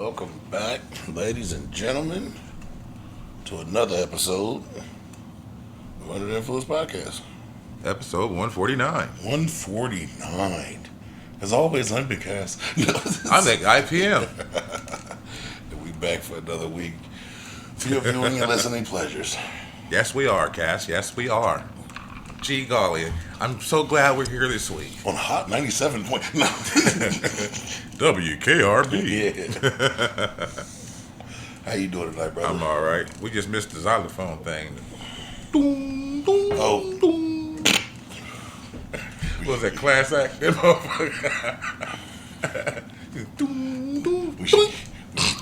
Welcome back, ladies and gentlemen, to another episode of Under the Influence Podcast. Episode 149. 149. As always, I'm Big Cass. I'm at IPM. And we back for another week for your viewing and listening pleasures. Yes, we are, Cass. Yes, we are. Gee golly, I'm so glad we're here this week. On Hot 97 point. No. WKRB. Yeah. How you doing tonight, brother? I'm all right. We just missed the xylophone thing. Oh. Was that class act? We should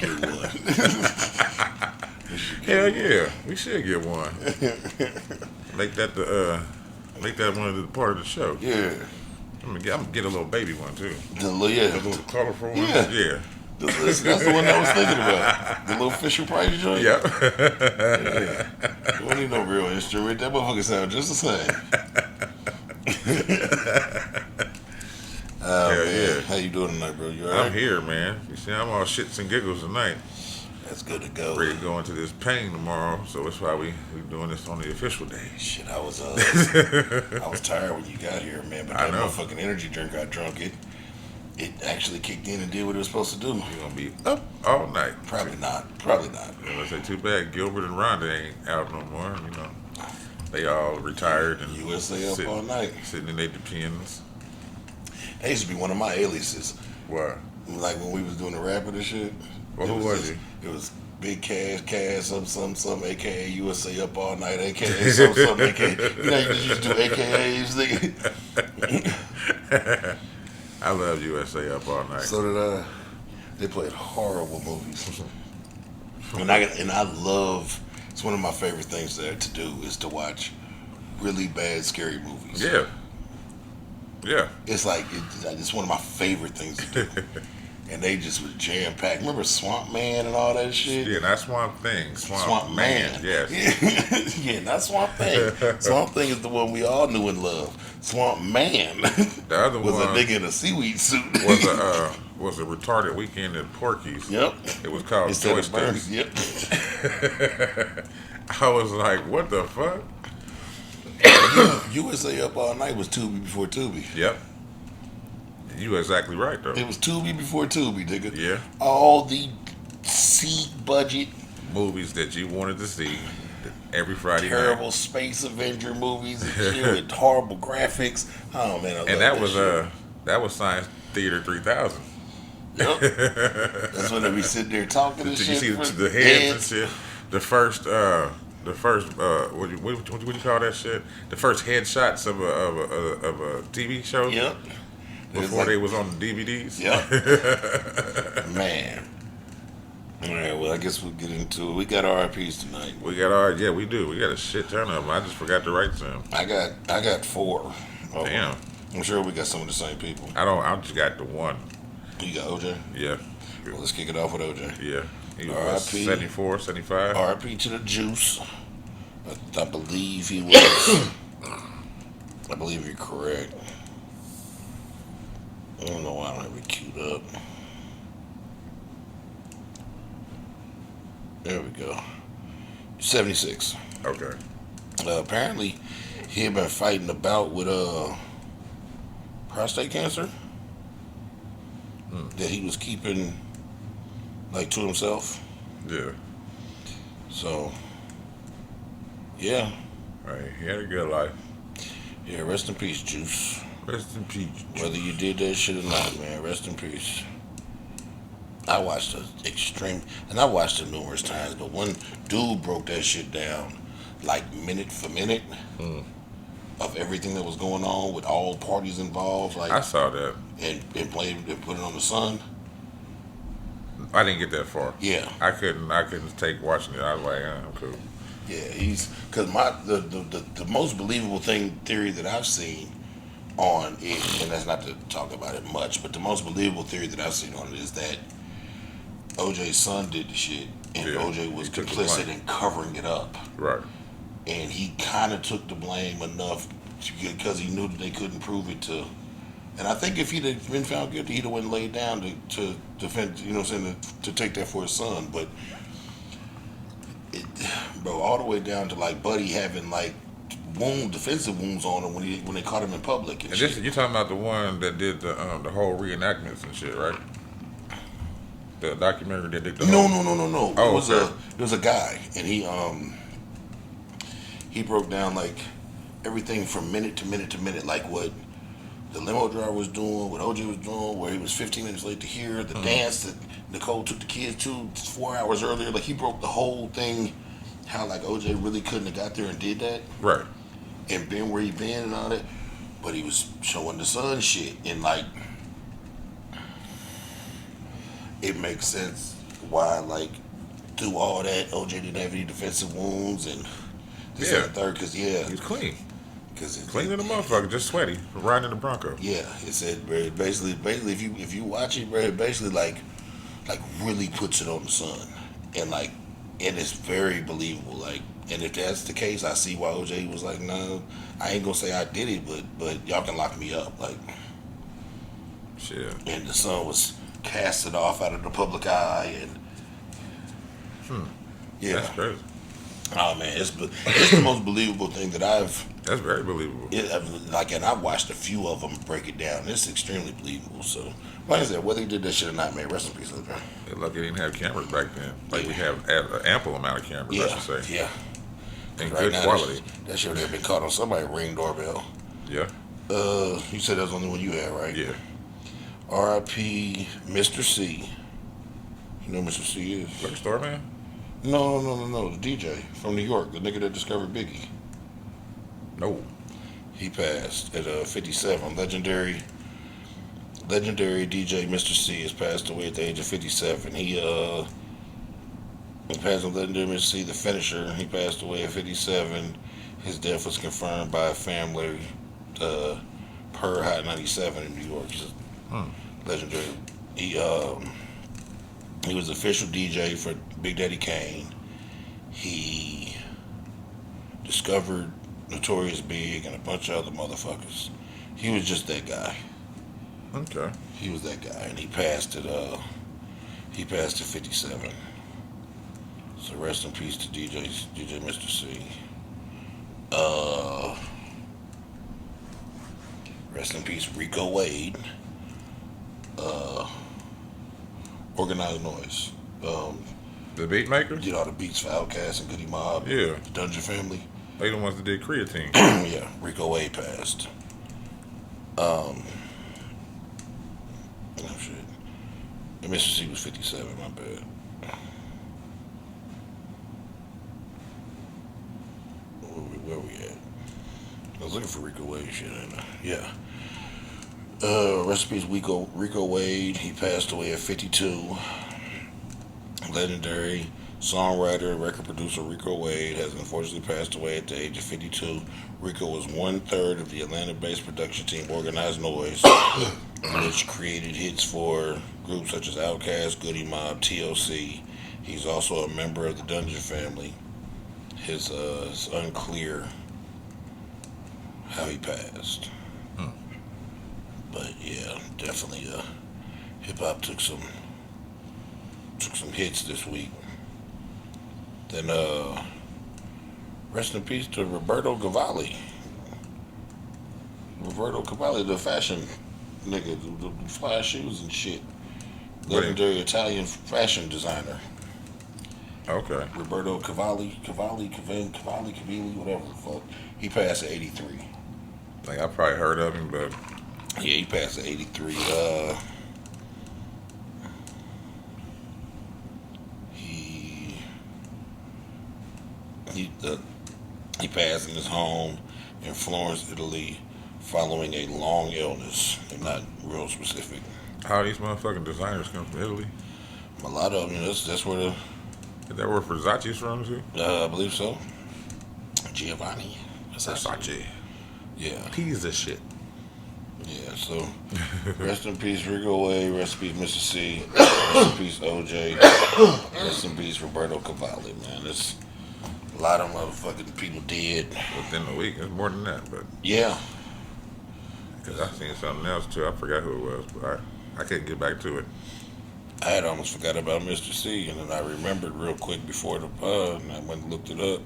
get one. Hell yeah, we should get one. Make that one of the part of the show. Yeah. I'm gonna get a little baby one too. Yeah. A little colorful one. Yeah. That's the one I was thinking about. The little Fisher Price joint. Yep. Yeah. You don't need no real instrument. That motherfucker sound just the same. Hell Man. yeah. How you doing tonight, bro? You alright? I'm here, man. You see, I'm all shits and giggles tonight. That's good to go. Ready to go into this pain tomorrow, so that's why we doing this on the official day. Shit, I was tired when you got here, man. But I that know. motherfucking energy drink got drunk. It actually kicked in and did what it was supposed to do. You're gonna be up all night. Probably not. I say too bad Gilbert and Rhonda ain't out no more. You know, they all retired and USA up all night. sitting in their depends. That used to be one of my aliases. What? Like when we was doing the rapping and shit. Well, who was he? It was Big Cash, some, aka USA Up All Night, aka some, aka. You know, you just used to do AKAs, nigga. I love USA Up All Night. So did I. They played horrible movies. And I love, it's one of my favorite things to do is to watch really bad, scary movies. Yeah. Yeah. It's like, it's one of my favorite things to do. And they just was jam packed. Remember Swamp Man and all that shit? Yeah, not Swamp Thing. Swamp Man. Yes. Yeah, not Swamp Thing. Swamp Thing is the one we all knew and loved. Swamp Man The other was one a nigga in a seaweed suit. was a retarded weekend at Porky's. Yep. It was called Instead of Joysticks. Burns. Yep. I was like, what the fuck? USA Up All Night was Tubi before Tubi. Yep. You exactly right though. It was Tubi before Tubi, nigga. Yeah. All the C budget, Movies that you wanted to see every Friday terrible night. space Avenger movies and shit with horrible graphics. Oh man, I love And shit. that was Science Theater 3000. Yep. That's when they be sitting there talking and Did shit. you see for the heads and shit? The first what you call that shit? The first headshots of a TV show. Yep. Before they was on the DVDs. Yep. Man. All right, well, I guess we'll get into it. We got RIPs tonight. We got we do. We got a shit ton of them. I just forgot to write some. I got 4. of them. Damn. I'm sure we got some of the same people. I just got the one. You got OJ? Yeah. Well, let's kick it off with OJ. Yeah. He was R.I.P. 74, 75. RIP to the Juice. I believe he was. I believe you're correct. I don't know why I don't have it queued up. There we go. 76. Okay. Apparently, he had been fighting a bout with prostate cancer that he was keeping like to himself. Yeah. So, yeah. Right. He had a good life. Yeah, rest in peace, Juice. Rest in peace. Whether you did that shit or not, man, rest in peace. I watched it and I watched it numerous times, but one dude broke that shit down, like minute for minute, of everything that was going on with all parties involved, like I saw that. and played and put it on the Sun. I didn't get that far. Yeah, I couldn't take watching it. I was like, I'm cool. yeah, because the most believable theory that I've seen on it, and that's not to talk about it much, but the most believable theory that I've seen on it is that OJ's son did the shit, and Yeah, OJ was he took the complicit blame. in covering it up. Right. And he kind of took the blame enough because he knew that they couldn't prove it to And I think if he'd have been found guilty, he'd have went and laid down to defend, you know what I'm saying, to take that for his son. But, it, bro, all the way down to like Buddy having like defensive wounds on him when they caught him in public and And shit. this, you're talking about the one that did the whole reenactments and shit, right? The documentary that did the No, whole... no, no, no, no. Oh, It was a guy, and he broke down like everything from minute to minute to minute, like what the limo driver was doing, what OJ was doing, where he was 15 minutes late to here, the dance that Nicole took the kids to 4 hours earlier. Like he broke the whole thing, how like OJ really couldn't have got there and did that Right. and been where he been and all that, but he was showing the son shit and like it makes sense why like through all that OJ didn't have any defensive wounds and this and the third because He's clean. because Clean as a motherfucker, just sweaty from riding in the Bronco. yeah, it said bro, basically if you watch it, bro, it basically like really puts it on the son, and like and it's very believable. Like, and if that's the case, I see why OJ was like, no, I ain't gonna say I did it, but y'all can lock me up. Like, Shit. and the son was casted off out of the public eye, and yeah, That's crazy. oh man, it's the most believable thing that That's very believable. like, and I've watched a few of them break it down. It's extremely believable. So, like I said, whether he did that shit or not, man, rest in peace, bro. They're lucky they didn't have cameras back then. Like we Yeah. have an ample amount of cameras, I Yeah, should say. yeah. In Right good now, quality. that shit would have been caught on somebody's Ring doorbell. Yeah. You said that was the only one you had, right? Yeah. R.I.P. Mr. C. You know who Mr. C is? Liquor store man? No. The DJ from New York, the nigga that discovered Biggie. No. He passed at 57. Legendary DJ Mr. C has passed away at the age of 57. He passed on Legendary Mr. C, the finisher. He passed away at 57. His death was confirmed by a family per Hot 97 in New York. He's legendary. He was official DJ for Big Daddy Kane. He discovered Notorious Big and a bunch of other motherfuckers. He was just that guy. Okay. He was that guy, and he passed at 57. So rest in peace to DJ Mr. C. Rest in peace Rico Wade. Organized Noise. The beat makers? Did all the beats for Outkast and Goody Mob. Yeah. The Dungeon Family. They the ones that did creatine. Yeah, Rico Wade passed. Oh shit. And Mr. C was 57, my bad. Where we at? I was looking for Rico Wade shit, ain't I? Yeah. Rest in peace, Rico Wade. He passed away at 52. Legendary songwriter and record producer Rico Wade has unfortunately passed away at the age of 52. Rico was 1/3 of the Atlanta-based production team Organized Noise, which created hits for groups such as Outkast, Goody Mob, TLC. He's also a member of the Dungeon Family. It's unclear how he passed. But yeah, definitely hip hop took some hits this week. Then rest in peace to Roberto Cavalli. Roberto Cavalli, the fashion nigga, the fly shoes and shit. Legendary Italian fashion designer. Okay. Roberto Cavalli, whatever the fuck. He passed at 83. Like I probably heard of him, but Yeah, he passed at 83. He passed in his home in Florence, Italy, following a long illness. They're not real specific. how these motherfucking designers come from Italy? A lot of them, that's where Is that where Versace's from too? I believe so. Giovanni. Versace. Yeah. Pizza shit. Yeah, so rest in peace Rico Wade, rest in peace Mr. C, rest in peace OJ, rest in peace Roberto Cavalli, man. There's a lot of motherfucking people dead. Within the week, it's more than that, but Yeah. Cause I seen something else too. I forgot who it was, but I couldn't get back to it. I had almost forgot about Mr. C, and then I remembered real quick before the and I went and looked it up.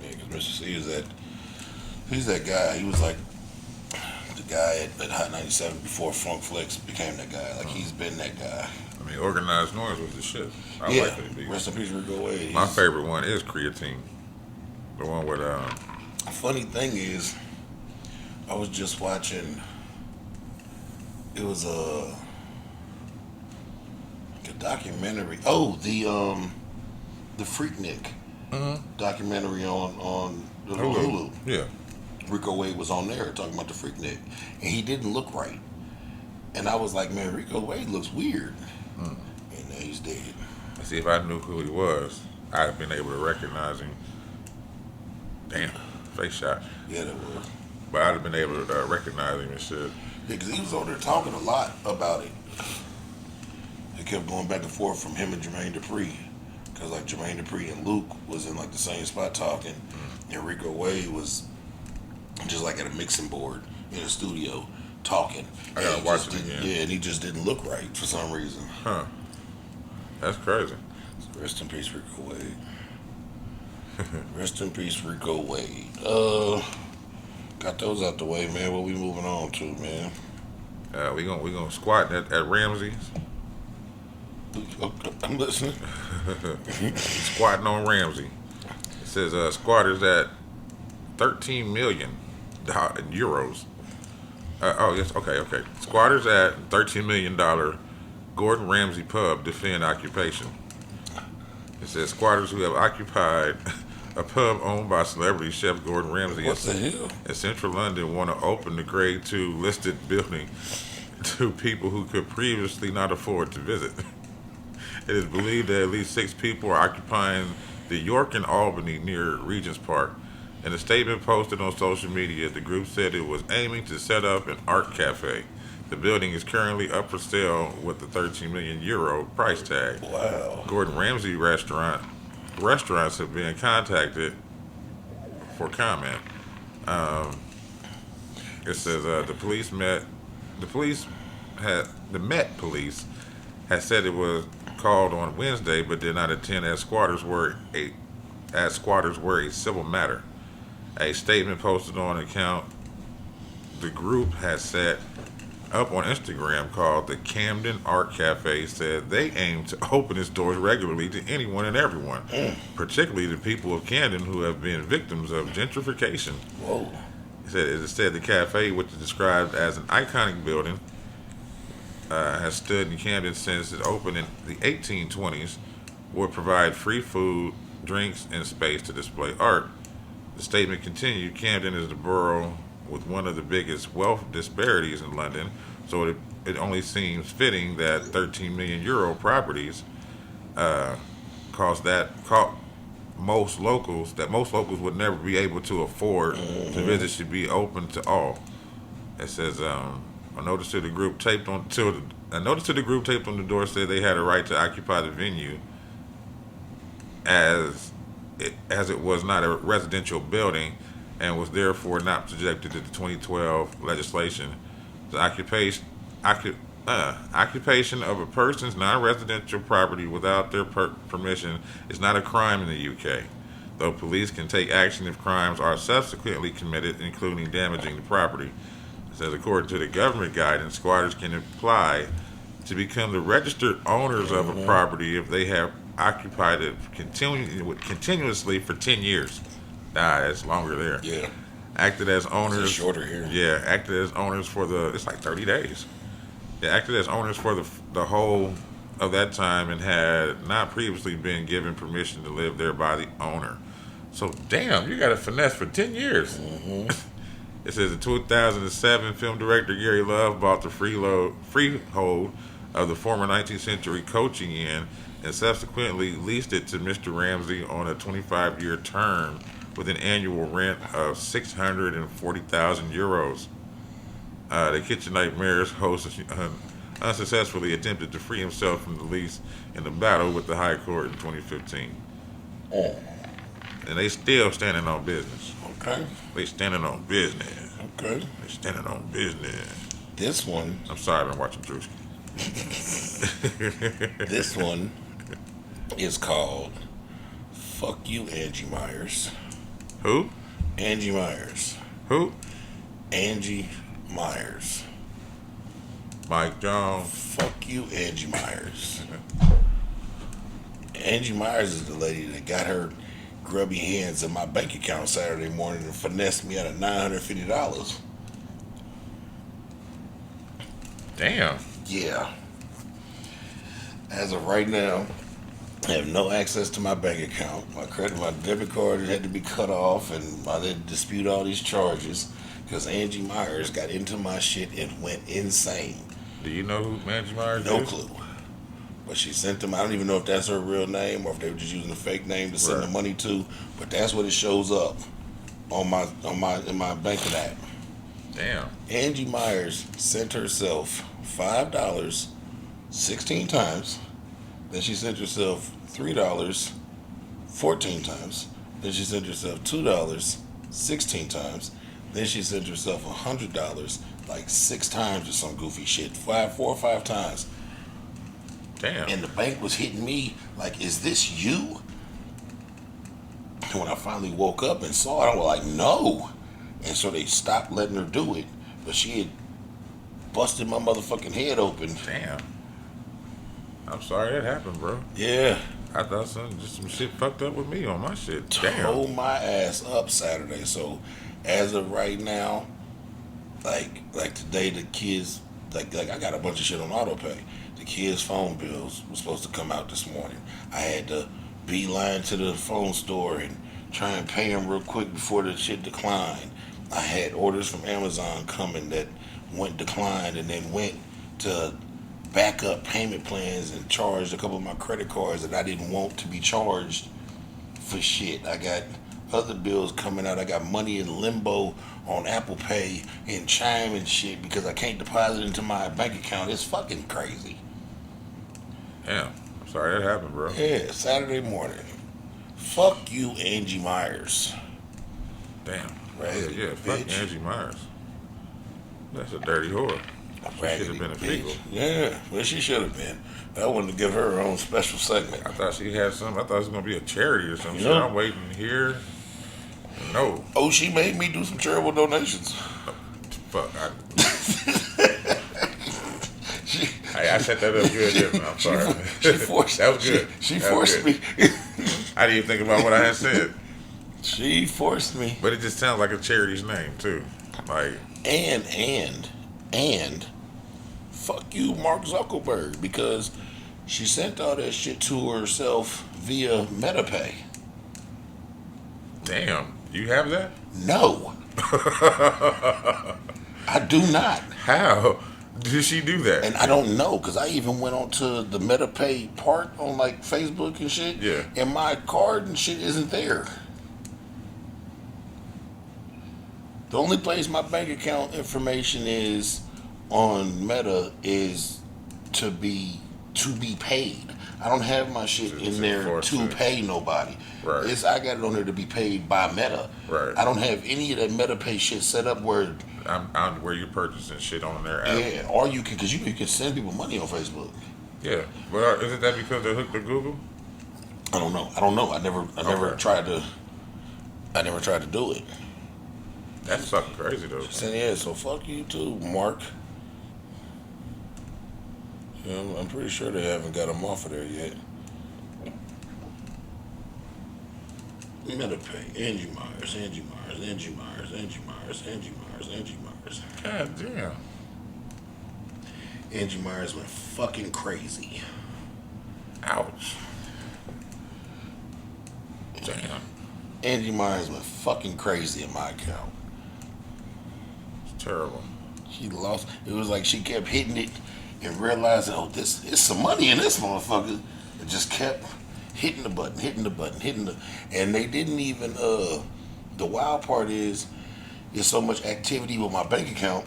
Yeah, because Mr. C is he's that guy. He was like the guy at Hot 97 before Funk Flex became that guy. Like he's been that guy. I mean, Organized Noise was the shit. I Yeah. like it. Rest in peace, Rico Wade. My favorite one is Creatine. The one with Funny thing is, I was just watching. It was a documentary. Oh, the Freaknik documentary on the Hulu. Yeah. Rico Wade was on there talking about the Freaknik, and he didn't look right. And I was like, man, Rico Wade looks weird. And now he's dead. See, if I knew who he was, I'd have been able to recognize him. Damn, face shot. Yeah, that was. But I'd have been able to recognize him and shit. Yeah, because he was over there talking a lot about it. It kept going back and forth from him and Jermaine Dupri. Because, like, Jermaine Dupri and Luke was in, like, the same spot talking. And Rico Wade was just, like, at a mixing board in a studio talking. I gotta And watch just it didn't- again. Yeah, and he just didn't look right for some reason. Huh. That's crazy. So rest in peace, Rico Wade. Rest in peace, Rico Wade. Got those out the way, man. What we moving on to, man? We gonna squat at Ramsey's. I'm listening. Squatting on Ramsey. It says squatters at 13 million euros. Oh yes, okay. Squatters at $13 million Gordon Ramsay pub defend occupation. It says squatters who have occupied a pub owned by celebrity chef Gordon Ramsay What the hell? in central London want to open the grade 2 listed building to people who could previously not afford to visit. It is believed that at least 6 people are occupying the York and Albany near Regent's Park. In a statement posted on social media, the group said it was aiming to set up an art cafe. The building is currently up for sale with the 13 million euro price tag. Wow. Gordon Ramsay restaurants have been contacted for comment. It says the Met Police had said it was called on Wednesday, but did not attend as squatters were a civil matter. A statement posted on account the group has set up on Instagram called the Camden Art Cafe said they aim to open its doors regularly to anyone and everyone, particularly the people of Camden who have been victims of gentrification. Whoa. It said the cafe, which is described as an iconic building, has stood in Camden since it opened in the 1820s, would provide free food, drinks, and space to display art. The statement continued, Camden is the borough with one of the biggest wealth disparities in London, so it only seems fitting that 13 million euro properties cost most locals would never be able to afford to visit should be open to all. It says a notice to the group taped on the door said they had a right to occupy the venue as it was not a residential building and was therefore not subjected to the 2012 legislation. The occupation of a person's non-residential property without their permission is not a crime in the UK, though police can take action if crimes are subsequently committed, including damaging the property. It says, according to the government guidance, squatters can apply to become the registered owners of a property if they have occupied it continuously for 10 years. That's longer there. Yeah. Acted as owners. It's shorter here. Yeah, acted as owners for it's like 30 days. They acted as owners for the whole of that time and had not previously been given permission to live there by the owner. So, damn, you got to finesse for 10 years. It says in 2007, film director Gary Love bought the freehold of the former 19th century coaching inn and subsequently leased it to Mr. Ramsay on a 25-year term with an annual rent of 640,000 euros. The Kitchen Nightmares host unsuccessfully attempted to free himself from the lease in a battle with the High Court in 2015. And they still standing on business. Okay. They standing on business. Okay. They standing on business. This one, I'm sorry, I've been watching Drewski. this one is called "Fuck You, Angie Myers." Who? Angie Myers. Who? Angie Myers. Mike Jones. Fuck you, Angie Myers. Angie Myers is the lady that got her grubby hands in my bank account Saturday morning and finessed me out of $950. Damn. Yeah. As of right now, I have no access to my bank account. My debit card had to be cut off, and I did dispute all these charges because Angie Myers got into my shit and went insane. Do you know who Angie Myers No is? clue. But she sent them. I don't even know if that's her real name or if they were just using a fake name to send the money to. But that's what it shows up in my banking app. Damn. Angie Myers sent herself $5 16 times. Then she sent herself $3 14 times. Then she sent herself $2 16 times. Then she sent herself $100 like 6 times or some goofy shit. 4 or 5 times. Damn. And the bank was hitting me like, is this you? And when I finally woke up and saw it, I was like, no. And so they stopped letting her do it. But she had busted my motherfucking head open. Damn. I'm sorry that happened, bro. Yeah. I thought some shit fucked up with me on my shit. Damn. Tore my ass up Saturday. So as of right now, like today the kids like I got a bunch of shit on auto pay. The kids' phone bills were supposed to come out this morning. I had to beeline to the phone store and try and pay them real quick before the shit declined. I had orders from Amazon coming that went declined and then went to backup payment plans and charged a couple of my credit cards that I didn't want to be charged for shit. I got other bills coming out. I got money in limbo on Apple Pay and Chime and shit because I can't deposit into my bank account. It's fucking crazy. Damn. I'm sorry that happened, bro. Yeah, Saturday morning. Fuck you, Angie Myers. Damn. Raggedy Yeah, fuck bitch. Angie Myers. That's a dirty whore. She should have been a Bitch. feagle. Yeah, well, she should have been. I wanted to give her own special segment. I thought she had some. I thought it was gonna be a charity or some shit. Yeah. I'm waiting here. No, Oh, she made me do some charitable donations. fuck. She, I set that up good, didn't I? I'm sorry. she forced. That was good. She That was forced good. me. I didn't even think about what I had said, She forced me. but it just sounds like a charity's name too. Like, And fuck you, Mark Zuckerberg, because she sent all that shit to herself via MetaPay. damn, you have that? No. I do not. How did she do that? And I don't know, because I even went on to the MetaPay part on like Facebook and shit. Yeah. And my card and shit isn't there. The only place my bank account information is on Meta is to be paid. I don't have my shit in there forced to to- pay nobody. Right. I got it on there to be paid by Meta. Right. I don't have any of that MetaPay shit set up where I'm where you're purchasing shit on their app. yeah, or you can, because you can send people money on Facebook. Yeah, but isn't that because they're hooked to Google? I don't know. I never Okay. tried to. I never tried to do it. That's fucking crazy though. So yeah, so fuck you too, Mark. Yeah, I'm pretty sure they haven't got him off of there yet. MetaPay, Angie Myers, Angie Myers, Angie Myers, Angie Myers, Angie Myers, Angie Myers. God damn. Angie Myers went fucking crazy. Ouch. Damn. Angie Myers went fucking crazy in my account. It's terrible. She lost. It was like she kept hitting it and realizing, oh, this is some money in this motherfucker. It just kept hitting the button, and they didn't even. The wild part is, there's so much activity with my bank account,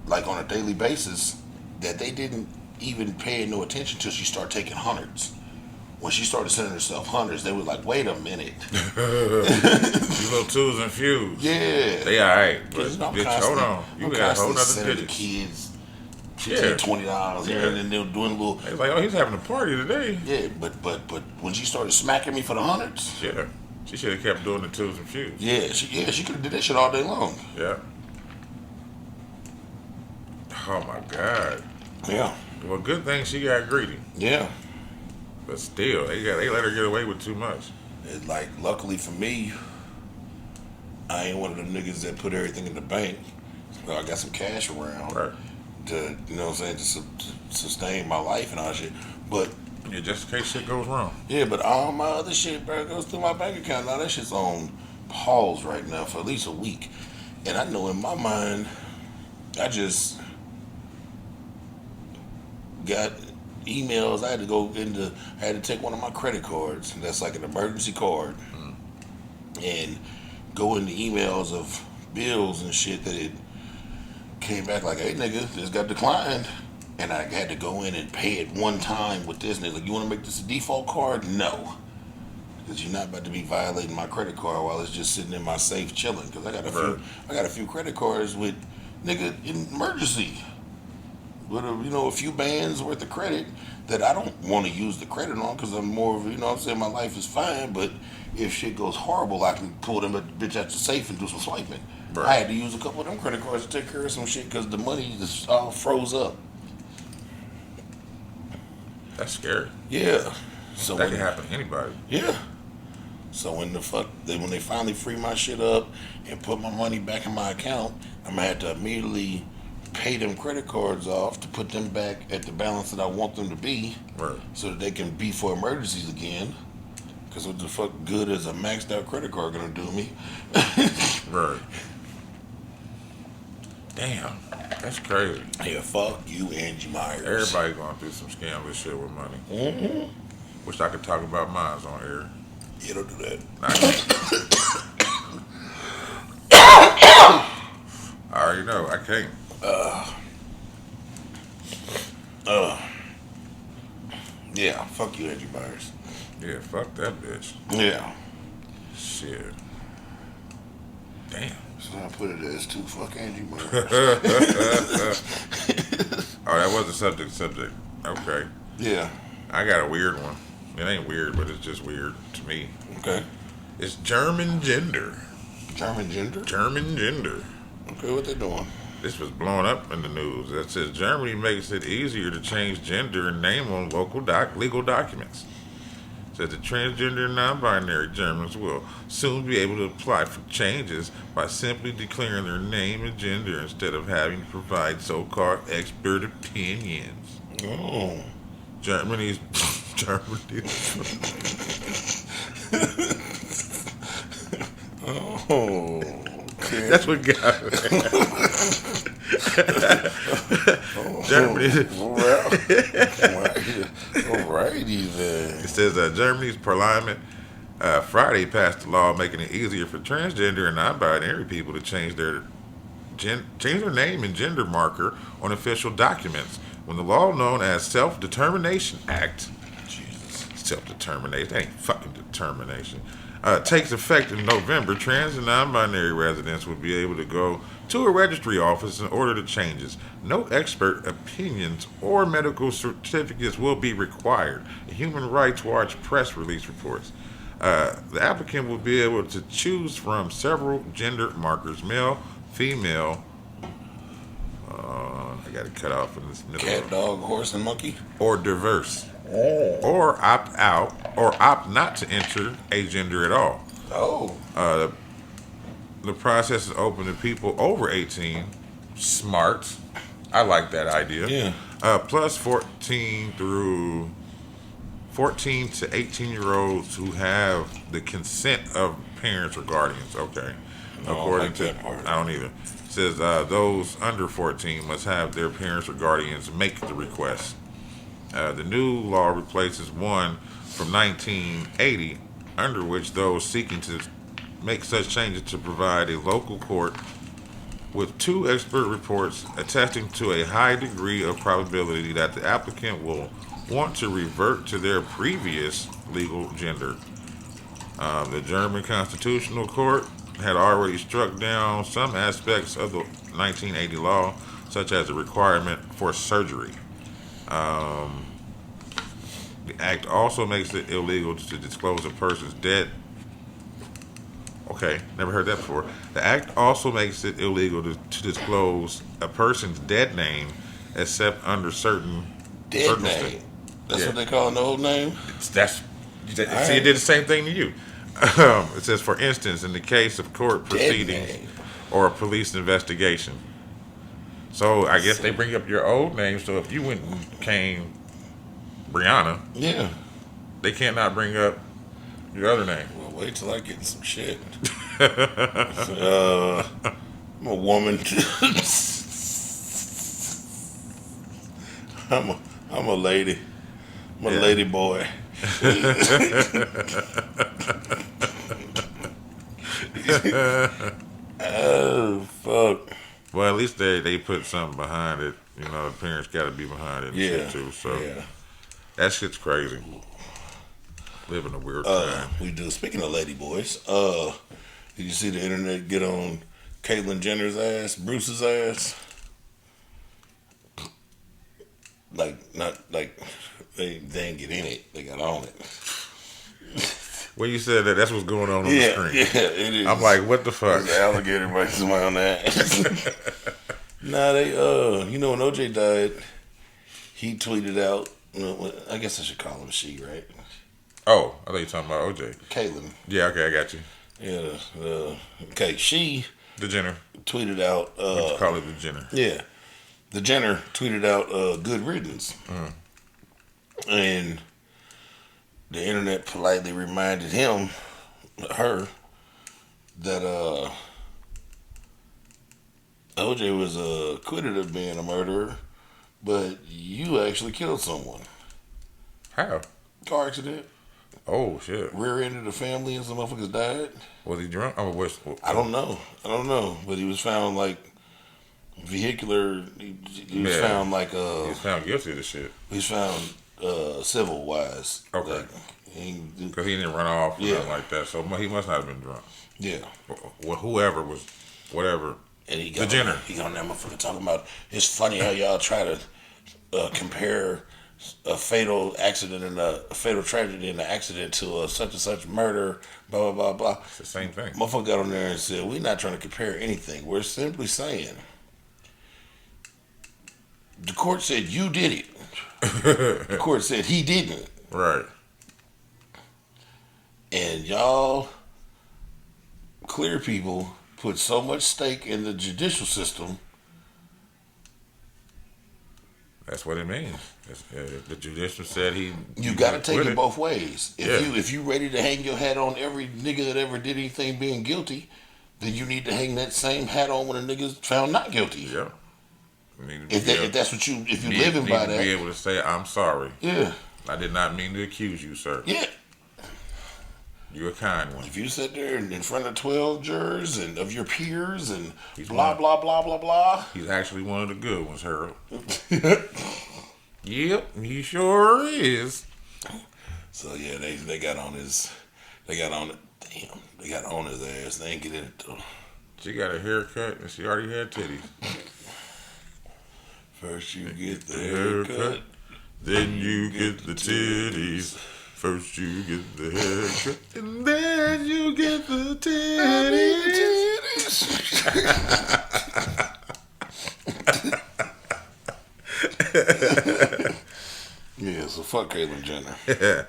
like on a daily basis, that they didn't even pay no attention till she started taking hundreds. when she started sending herself hundreds, they were like, "Wait a minute." These little twos and fews. Yeah. They alright, but Because I'm bitch, hold on. You I'm got a whole constantly nother sending the digits. kids Yeah. $20 here, and then they're doing a little. They was like, oh, he's having a party today. Yeah, but when she started smacking me for the hundreds, Yeah. She should have kept doing the twos and fews. she could have did that shit all day long. Yeah. Oh my God. Yeah, Well, good thing she got greedy. yeah. But still, they let her get away with too much. It's like, luckily for me, I ain't one of them niggas that put everything in the bank. So I got some cash around Right. to, you know what I'm saying, to sustain my life and all that shit. But Yeah, just in case shit goes wrong. yeah, but all my other shit, bro, goes through my bank account. Now that shit's on pause right now for at least a week. And I know in my mind, I just got emails. I had to take one of my credit cards. That's like an emergency card. And go into emails of bills and shit that it came back like, hey nigga, this got declined. And I had to go in and pay it one time with this. And they're like, you want to make this a default card? No. Because you're not about to be violating my credit card while it's just sitting in my safe chilling. Because I got a few credit cards with, nigga, emergency. With a few bands worth of credit that I don't want to use the credit on because I'm more of, you know what I'm saying, my life is fine. But if shit goes horrible, I can pull them bitch out the safe and do some swiping. Right. I had to use a couple of them credit cards to take care of some shit because the money just all froze up. That's scary. Yeah. So That when, can happen to anybody. yeah. So when when they finally free my shit up and put my money back in my account, I'm gonna have to immediately pay them credit cards off to put them back at the balance that I want them to be, Right. so that they can be for emergencies again. Because what the fuck good is a maxed out credit card gonna do me? Right. Damn. That's crazy. Yeah, fuck you, Angie Myers. Everybody going through some scandalous shit with money. Mm-hmm. Wish I could talk about mine on air. You don't do that. I can't. I already know. I can't. Yeah, fuck you, Angie Myers. Yeah, fuck that bitch. Yeah. Shit. Damn. So I put it as too. Fuck Angie Myers. Oh, that was the subject. Okay. Yeah. I got a weird one. It ain't weird, but it's just weird to me. Okay. It's German gender. German gender? German gender. Okay, what they doing? This was blown up in the news. That says Germany makes it easier to change gender and name on local legal documents. It says the transgender and non-binary Germans will soon be able to apply for changes by simply declaring their name and gender instead of having to provide so-called expert opinions. Oh. Germany's Oh. Okay. That's what got me. Germany. Alrighty then. It says Germany's parliament Friday passed a law making it easier for transgender and non-binary people to change their name and gender marker on official documents. When the law known as Self-Determination Act, Jesus, self-determination, that ain't fucking determination, takes effect in November, trans and non-binary residents will be able to go to a registry office in order to changes. No expert opinions or medical certificates will be required. A Human Rights Watch press release reports. The applicant will be able to choose from several gender markers: male, female. I got to cut off in this middle. Cat, dog, horse, and monkey? Or diverse. Oh. Or opt out, or opt not to enter a gender at all. Oh. The process is open to people over 18. Smart. I like that idea. Yeah. Plus 14 to 18-year-olds who have the consent of parents or guardians. Okay. No, According like to, that part. I don't either. It says those under 14 must have their parents or guardians make the request. The new law replaces one from 1980, under which those seeking to make such changes to provide a local court with 2 expert reports attesting to a high degree of probability that the applicant will want to revert to their previous legal gender. The German Constitutional Court had already struck down some aspects of the 1980 law, such as the requirement for surgery. Um, the act also makes it illegal to disclose a person's dead. Okay, never heard that before. The act also makes it illegal to disclose a person's dead name except under certain Dead circumstances. name. That's Yeah. what they call an old name. That's see, Alright. it did the same thing to you. It says, for instance, in the case of court Dead proceedings name. or a police investigation. So I guess they bring up your old name. So if you went and came Brianna, Yeah. they can't not bring up your other name. Well, wait till I get in some shit. I'm a woman. I'm a lady. I'm a Yeah. lady boy. Oh fuck. Well, at least they put something behind it. You know, the parents got to be behind it and Yeah. shit too. So Yeah. that shit's crazy. Living a weird time. We do. Speaking of lady boys, did you see the internet get on Caitlyn Jenner's ass, Bruce's ass? Like, not like they didn't get in it. They got on it. Well, you said that's what's going on the Yeah, screen. yeah, it is. I'm like, what the fuck? The alligator bites somebody on the ass. Nah, they you know when OJ died, he tweeted out. I guess I should call him she, right? Oh, I thought you were talking about OJ. Caitlyn. Yeah, okay, I got you. Yeah. Okay, she The Jenner. tweeted out. What you call it, the Jenner? Yeah, the Jenner tweeted out "Good riddance," and the internet politely reminded her, that OJ was acquitted of being a murderer, but you actually killed someone. How? Car accident, Oh shit. rear-ended a family, and some motherfuckers died. Was he drunk? Oh, I don't know, but he was found like vehicular. He was Yeah. found like He was found guilty of the shit he's found civil wise. Okay. Like, because he didn't run off or Yeah. nothing like that. So he must not have been drunk. yeah. Well, whoever was, whatever. And he The got Jenner. He got on that motherfucker talking about it's funny how y'all try to compare a fatal accident and a fatal tragedy and an accident to a such and such murder, blah blah blah blah. It's the same thing. Motherfucker got on there and said, we're not trying to compare anything. We're simply saying the court said you did it. The court said he didn't. Right. And y'all clear people put so much stake in the judicial system. That's what it means. The judicial said You got to take acquitted. it both ways. Yeah. If you ready to hang your hat on every nigga that ever did anything being guilty, then you need to hang that same hat on when a nigga's found not guilty. Yeah. You need to If be able- that's what you if you need- living need by to be that, able to say, I'm sorry. yeah, I did not mean to accuse you, sir. yeah. You're a kind one. If you sit there in front of 12 jurors and of your peers and He's blah one. blah blah blah blah. He's actually one of the good ones, Harold. Yep, he sure is. So yeah, they got on his it. Damn, they got on his ass. They ain't get in it though. She got a haircut and she already had titties. First you get the Haircut, haircut. then you get the titties. First you get the haircut, and then you get the titties. Yeah, so fuck Caitlyn Jenner. Yeah.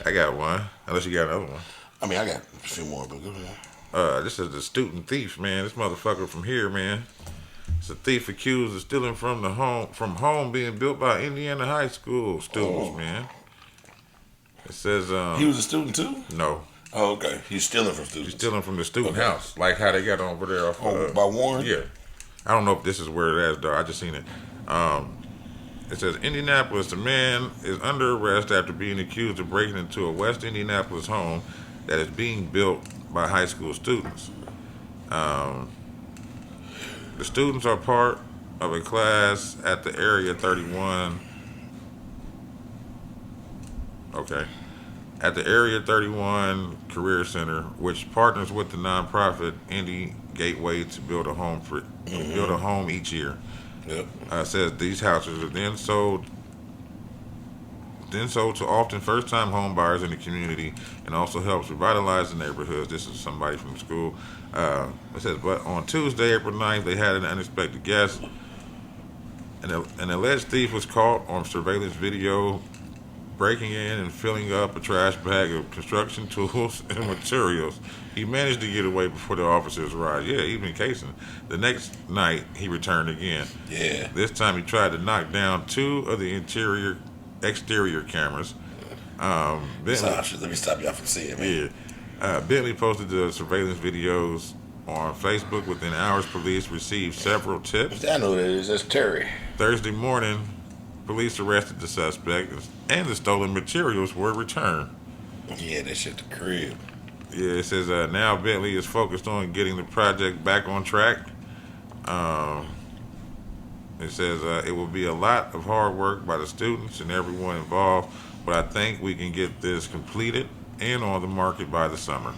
I got one. Unless you got another one. I mean, I got a few more, but go ahead. This is the student thief, man. This motherfucker from here, man. It's a thief accused of stealing from home being built by Indiana high school students, man. It says He was a student too? no. Oh, okay. He's stealing from He's students. stealing from the student Okay. house, like how they got over there off. By Warren? Yeah, I don't know if this is where it is, though. I just seen it. It says Indianapolis. The man is under arrest after being accused of breaking into a West Indianapolis home that is being built by high school students. The students are part of a class at the Area 31. Okay. At the Area 31 Career Center, which partners with the nonprofit Indie Gateway to build a home build a home each year. Yep. Says these houses are then sold to often first-time home buyers in the community, and also helps revitalize the neighborhoods. This is somebody from the school. It says, but on Tuesday, April 9th, they had an unexpected guest. An alleged thief was caught on surveillance video breaking in and filling up a trash bag of construction tools and materials. He managed to get away before the officers arrived. Yeah, even casing. The next night, he returned again. Yeah. This time, he tried to knock down 2 of the exterior cameras. Bentley, Let me stop y'all from seeing me. yeah. Bentley posted the surveillance videos on Facebook. Within hours, police received several tips. I know what it is. That's Terry. Thursday morning, police arrested the suspect, and the stolen materials were returned. Yeah, that shit the crib. Yeah, it says now Bentley is focused on getting the project back on track. It says it will be a lot of hard work by the students and everyone involved, but I think we can get this completed and on the market by the summer.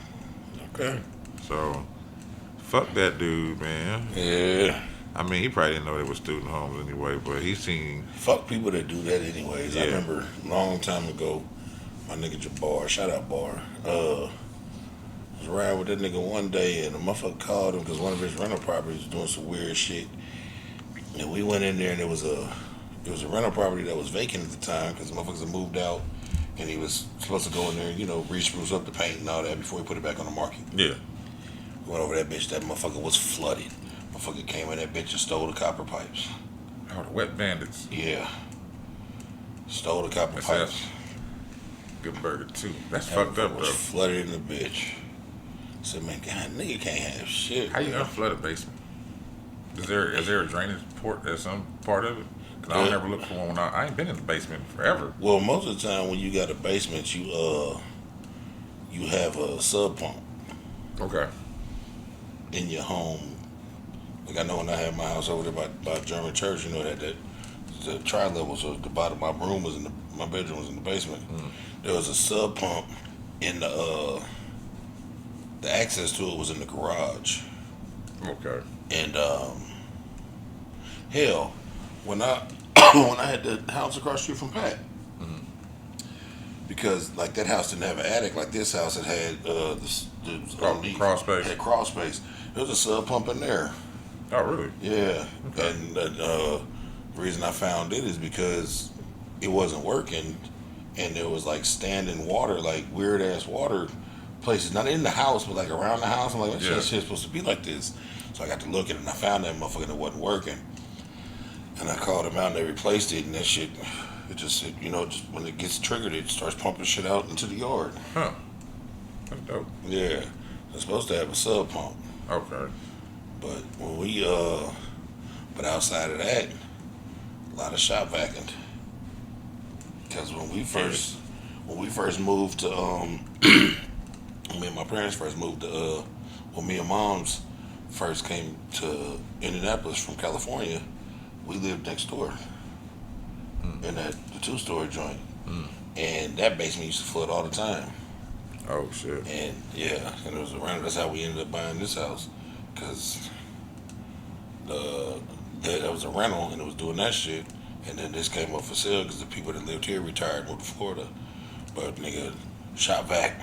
Okay. So, fuck that dude, man. Yeah. I mean, he probably didn't know they were student homes anyway, but he seen. Fuck people that do that anyways. I Yeah. remember a long time ago, my nigga Jabbar, shout out Bar, was riding with that nigga one day, and a motherfucker called him because one of his rental properties was doing some weird shit. And we went in there, and it was a rental property that was vacant at the time because the motherfuckers had moved out, and he was supposed to go in there, re-spruce up the paint and all that before he put it back on the market. Yeah. We went over that bitch. That motherfucker was flooded. Motherfucker came in that bitch and stole the copper pipes. Oh, the wet bandits. Yeah. Stole the copper That's pipes. Good burger, too. That's That fucked up, motherfucker was bro. flooded in the bitch. I said, man, God, nigga can't have shit. How you unflood a basement? Is there a drainage port at some part of it? Cause I don't ever look for one. I ain't been in the basement forever. Well, most of the time when you got a basement, you have a sub pump Okay. in your home. Like I know when I had my house over there by German church, that the tri-level, so the bottom of my room was my bedroom was in the basement. There was a sub pump in the access to it was in the garage. Okay. And hell, when I when I had the house across the street from Pat, because like that house didn't have an attic like this house, it had Crawl space. Had crawl space. There was a sub pump in there. Oh, really? Yeah, Okay. and the reason I found it is because it wasn't working, and there was like standing water, like weird ass water places, not in the house, but like around the house. I'm like, that Yeah. shit's supposed to be like this. So I got to look at it, and I found that motherfucker that wasn't working. And I called them out, and they replaced it, and that shit, it just, just when it gets triggered, it starts pumping shit out into the yard. Huh. That's dope. Yeah, it's supposed to have a sub pump, Okay. but when we, but outside of that, a lot of shop vacuumed. Because when we first moved to, me and my parents first moved to, me and mom's first came to Indianapolis from California, we lived next door in the 2-story joint. And that basement used to flood all the time. Oh, shit. And yeah, and it was around, that's how we ended up buying this house. Because that was a rental and it was doing that shit. And then this came up for sale because the people that lived here retired and moved to Florida. But nigga, shop vac.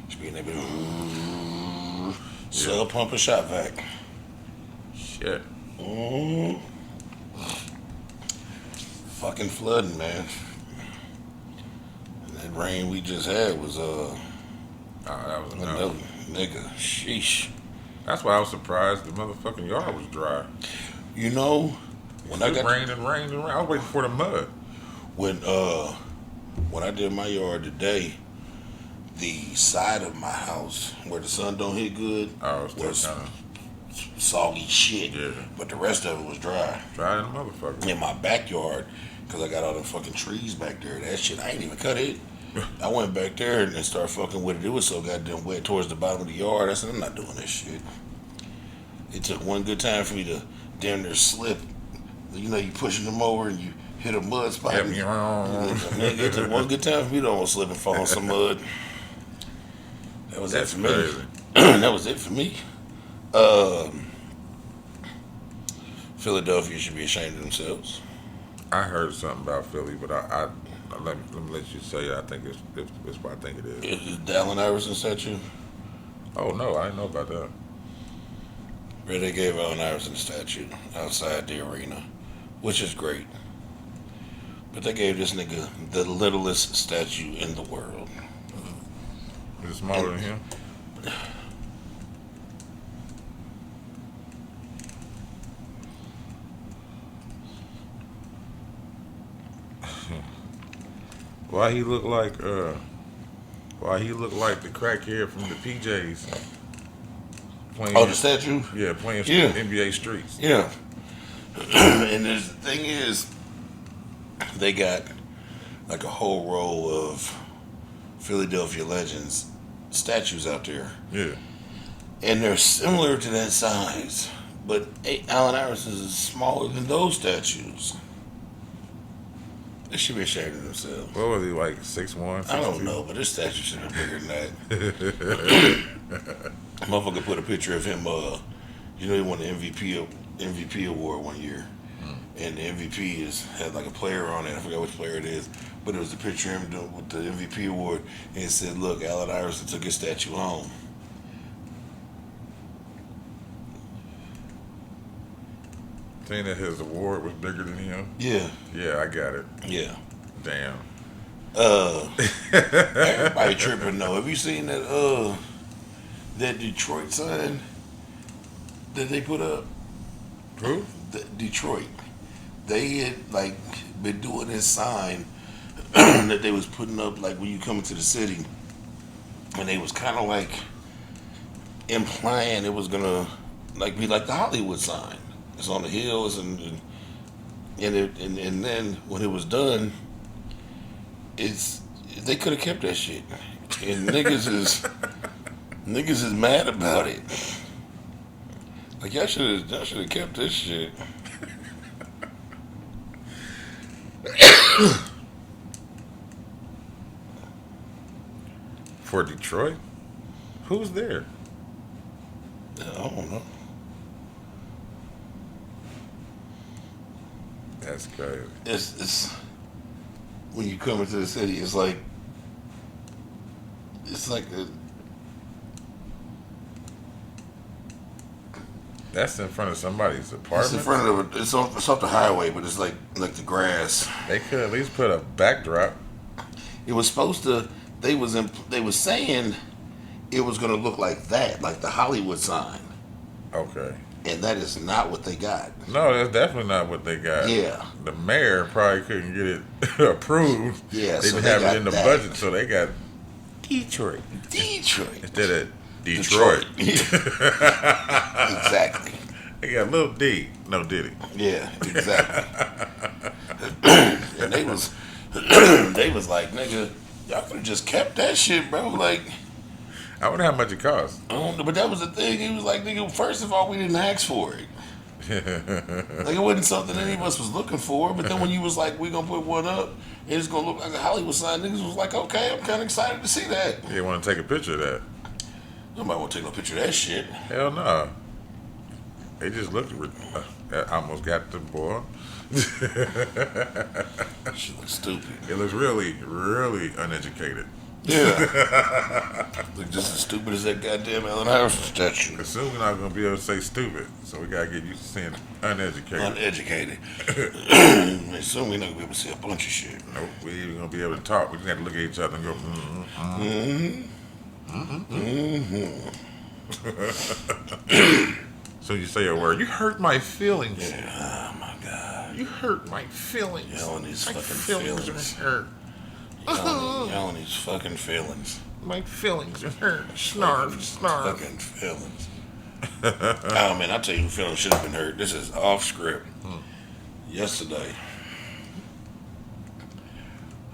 Should be in there, sub pump and shop vac. Shit. Fucking flooding, man. And that rain we just had was Oh, that was another enough. nigga. Sheesh. That's why I was surprised the motherfucking yard was dry. When I It got rained and rained and rained. I was waiting for the mud. when I did my yard today, the side of my house where the sun don't hit good Oh, it's was still kind soggy shit. Yeah. But the rest of it was dry. of dry than a motherfucker. In my backyard, because I got all the fucking trees back there, that shit, I ain't even cut it. I went back there and started fucking with it. It was so goddamn wet towards the bottom of the yard. I said, I'm not doing this shit. It took one good time for me to damn near slip. You know, you pushing them over and you hit a mud spot. Yep. Nigga, it took one good time for me to almost slip and fall on some mud. That was That's it for crazy. me. That was it for me. Philadelphia should be ashamed of themselves. I heard something about Philly, but let me let you say it. I think it's what I think it is. Is the Allen Iverson statue? Oh no, I didn't know about that. Where they gave Allen Iverson a statue outside the arena, which is great. But they gave this nigga the littlest statue in the world. Is it smaller than him? Why he look like the crackhead from the PJs playing? Oh, the statue? Playing Yeah. NBA Streets. Yeah. And the thing is, they got like a whole row of Philadelphia Legends statues out there. Yeah, And they're similar to that size. But Allen Iverson is smaller than those statues. They should be ashamed of themselves. what was he like 6'1"? I don't 6'2"? know, but this statue should be bigger than that. Motherfucker put a picture of him. You know, he won the MVP award one year, and the MVP had like a player on it. I forgot which player it is, but it was a picture of him doing with the MVP award, and it said, "Look, Allen Iverson took his statue home." Saying that his award was bigger than him. Yeah, Yeah, I got it. yeah. Damn. Everybody tripping though. Have you seen that Detroit sign that they put up? Who? Detroit. They had like been doing this sign that they was putting up like when you come into the city, and they was kind of like implying it was gonna like be like the Hollywood sign. It's on the hills and then when it was done, they could have kept that shit. And niggas is mad about it. Like y'all should have kept this shit. For Detroit? Who's there? I don't know. That's crazy. It's when you come into the city, it's like That's in front of somebody's it's apartment. in front of it's off the highway, but it's like the grass. They could at least put a backdrop. It was supposed to. They was saying it was gonna look like that, like the Hollywood sign, Okay. and that is not what they got. No, that's definitely not what they got. Yeah. The mayor probably couldn't get it approved. Yeah, They so didn't they have got it in the that. budget, so they got Detroit Detroit. instead of Detroit. Exactly. They got little D, no Diddy. Yeah, exactly. And they was like, nigga, y'all could have just kept that shit, bro. Like, I wonder how much it costs. I don't know, but that was the thing. He was like, nigga, first of all, we didn't ask for it. Like, it wasn't something any of us was looking for. But then when you was like, we gonna put one up, and it's gonna look like a Hollywood sign, niggas was like, okay, I'm kind of excited to see that. They want to take a picture of that. Nobody want to take no picture of that shit. Hell no. They just looked. I almost got the boy. That shit looks stupid. It looks really, really uneducated. Yeah. Look just as stupid as that goddamn Allen Iverson statue. Soon we're not gonna be able to say stupid, so we gotta get used to saying uneducated. Uneducated. Soon we're not gonna be able to see a bunch of shit. Nope, we ain't even gonna be able to talk. We just have to look at each other and go, So you say a word, you hurt my feelings. Yeah. Oh my god. You hurt my feelings. Yelling these My fucking feelings feelings. are hurt. Yelling these fucking feelings. My feelings are hurt. Snarf, snarf. Fucking feelings. Oh man, I tell you who feelings should have been hurt. This is off script. Yesterday,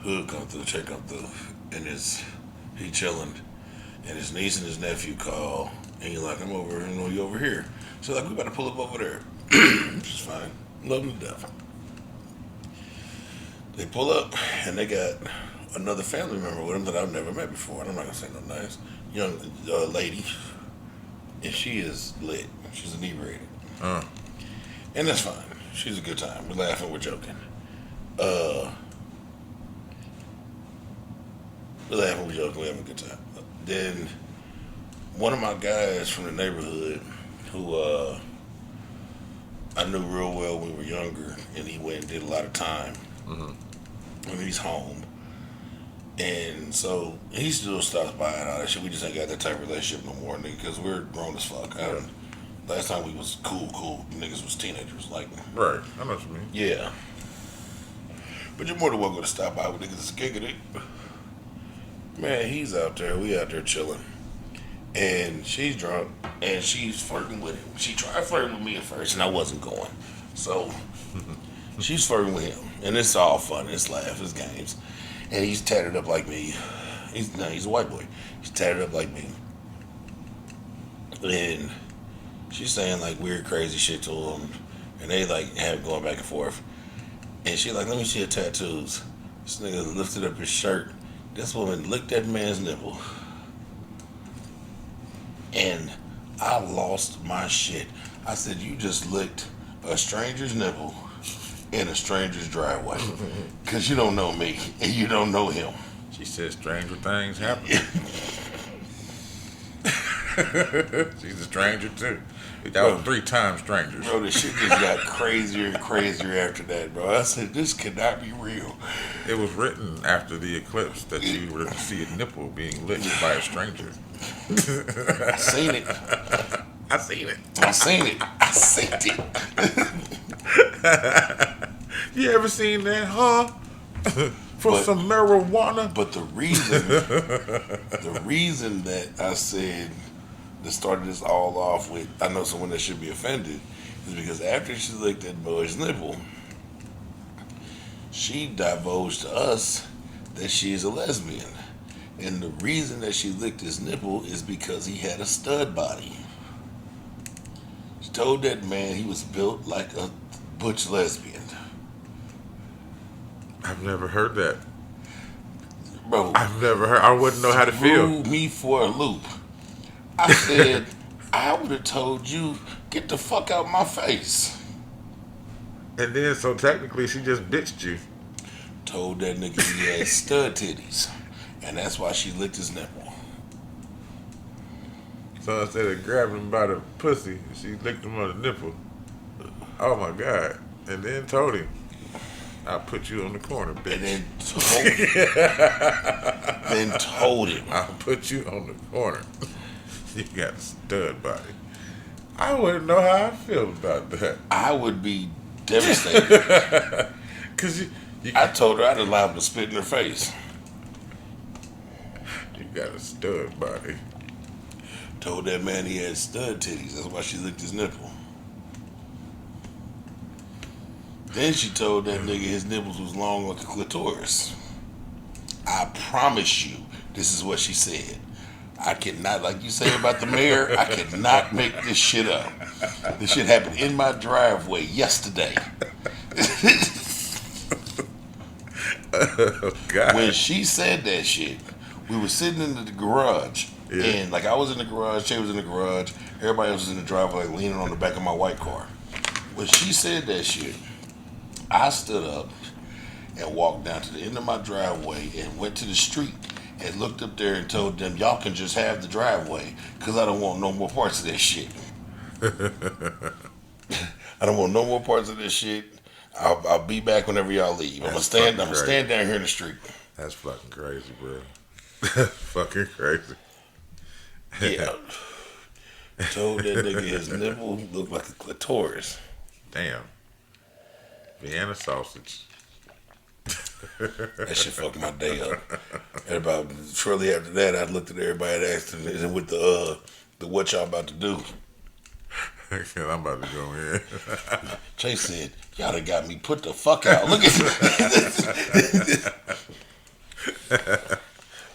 Hood come through, check up through, and he chilling, and his niece and his nephew call, and you're like, I'm over here, you over here. So like, we better pull up over there. Which is fine. Love them to death. They pull up and they got another family member with them that I've never met before. And I'm not gonna say no names. Young lady, and she is lit. She's inebriated, Uh, and that's fine. She's a good time. We're laughing, we're joking. Uh, we're laughing, we're joking, we're having a good time. Then one of my guys from the neighborhood, who I knew real well when we were younger, and he went and did a lot of time. When he's home. And so he still stops by and all that shit. We just ain't got that type of relationship no more, nigga, because we're grown as fuck. Last time we was cool, niggas was teenagers. Like, right. I know what you mean. yeah. But you're more than welcome to stop by with niggas that's kicking it. Man, he's out there. We out there chilling. And she's drunk, and she's flirting with him. She tried flirting with me at first, and I wasn't going. So she's flirting with him, and it's all fun. It's laugh, it's games. And he's tatted up like me. He's a white boy. He's tatted up like me. And she's saying like weird, crazy shit to him, and they like have going back and forth. And she like, let me see your tattoos. This nigga lifted up his shirt. This woman licked that man's nipple. And I lost my shit. I said, you just licked a stranger's nipple in a stranger's driveway. Because you don't know me and you don't know him. She said stranger things happen. She's a stranger too. That was 3 times strangers. Bro, the shit just got crazier and crazier after that, bro. I said, this cannot be real. It was written after the eclipse that you were to see a nipple being licked by a stranger. I seen it. I seen it. I seen it. I seen it. You ever seen that, huh? For some marijuana? But the reason that I said that started this all off with, I know someone that should be offended, is because after she licked that boy's nipple, she divulged to us that she is a lesbian. And the reason that she licked his nipple is because he had a stud body. She told that man he was built like a butch lesbian. I've never heard that. Bro, I've never heard. I wouldn't know how to feel. threw me for a loop. I said, I would have told you, get the fuck out my face. And then, so technically, she just bitched you. Told that nigga he had stud titties. And that's why she licked his nipple. So instead of grabbing him by the pussy, she licked him on the nipple. Oh my God. And then told him, I'll put you on the corner, bitch. And then told him. I'll put you on the corner. You got a stud body. I wouldn't know how I feel about that. I would be devastated. Because you I told her I'd allow him to spit in her face. You got a stud body. Told that man he had stud titties. That's why she licked his nipple. Then she told that nigga his nipples was long like a clitoris. I promise you, this is what she said. I cannot, like you say about the mayor, I cannot make this shit up. This shit happened in my driveway yesterday. Oh, God. When she said that shit, we were sitting in the garage. Yeah. And like I was in the garage, Shay was in the garage, everybody else was in the driveway leaning on the back of my white car. When she said that shit, I stood up and walked down to the end of my driveway and went to the street and looked up there and told them, y'all can just have the driveway because I don't want no more parts of this shit. I don't want no more parts of this shit. I'll be back whenever y'all leave. I'm gonna stand down here in the street. That's fucking crazy, bro. That's fucking crazy. Yeah. Told that nigga his nipple looked like a clitoris. Damn. Vienna sausage. That shit fucked my day up. And about shortly after that, I looked at everybody and asked them, "Is it with the what y'all about to do?" I'm about to go in. Chase said, "Y'all done got me put the fuck out." Look at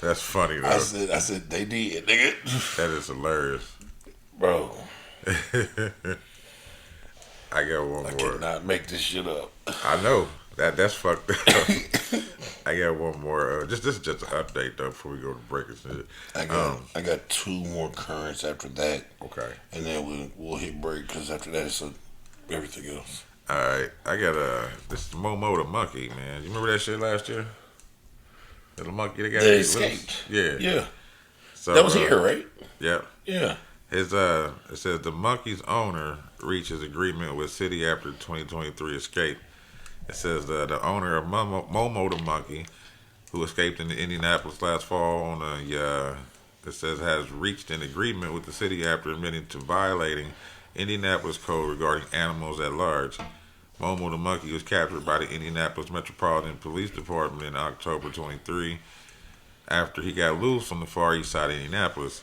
That's funny though. I said, they did, nigga. That is hilarious. Bro. I got one I more. cannot make this shit up. I know that's fucked up. I got one more. Just this is just an update though before we go to break and shit. I got two more currents after that, Okay. and then we'll hit break because after that it's everything else. All right. I got this is Momo the monkey, man. You remember that shit last year? The monkey that got They hit? escaped. Yeah. Yeah, So that was here, right? Yeah. Yeah. His it says the monkey's owner reaches agreement with city after 2023 escape. It says the owner of Momo the monkey, who escaped in Indianapolis last fall on it says has reached an agreement with the city after admitting to violating Indianapolis code regarding animals at large. Momo the monkey was captured by the Indianapolis Metropolitan Police Department in October 23 after he got loose on the far east side of Indianapolis.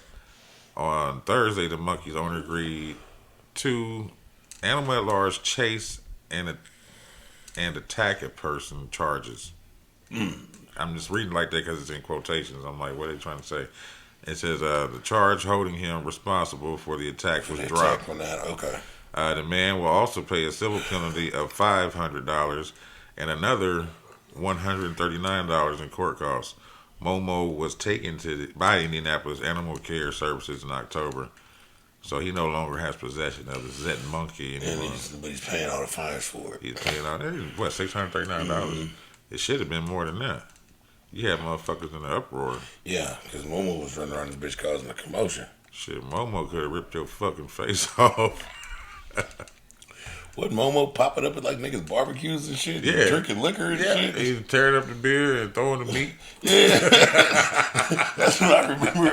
On Thursday, the monkey's owner agreed to animal at large chase and attack a person charges. I'm just reading like that because it's in quotations. I'm like, what are they trying to say? It says the charge holding him responsible for the attack was dropped. Okay. The man will also pay a civil penalty of $500 and another $139 in court costs. Momo was taken by Indianapolis Animal Care Services in October, so he no longer has possession of the Zet monkey anymore. But he's paying all the fines for it. He's paying out what $639. It should have been more than that. You had motherfuckers in the uproar. Yeah, because Momo was running around this bitch causing a commotion. Shit, Momo could have ripped your fucking face off. What, Momo popping up at like niggas barbecues and shit? Yeah. Drinking liquor and shit? He's tearing up the beer and throwing the meat. Yeah. That's what I remember.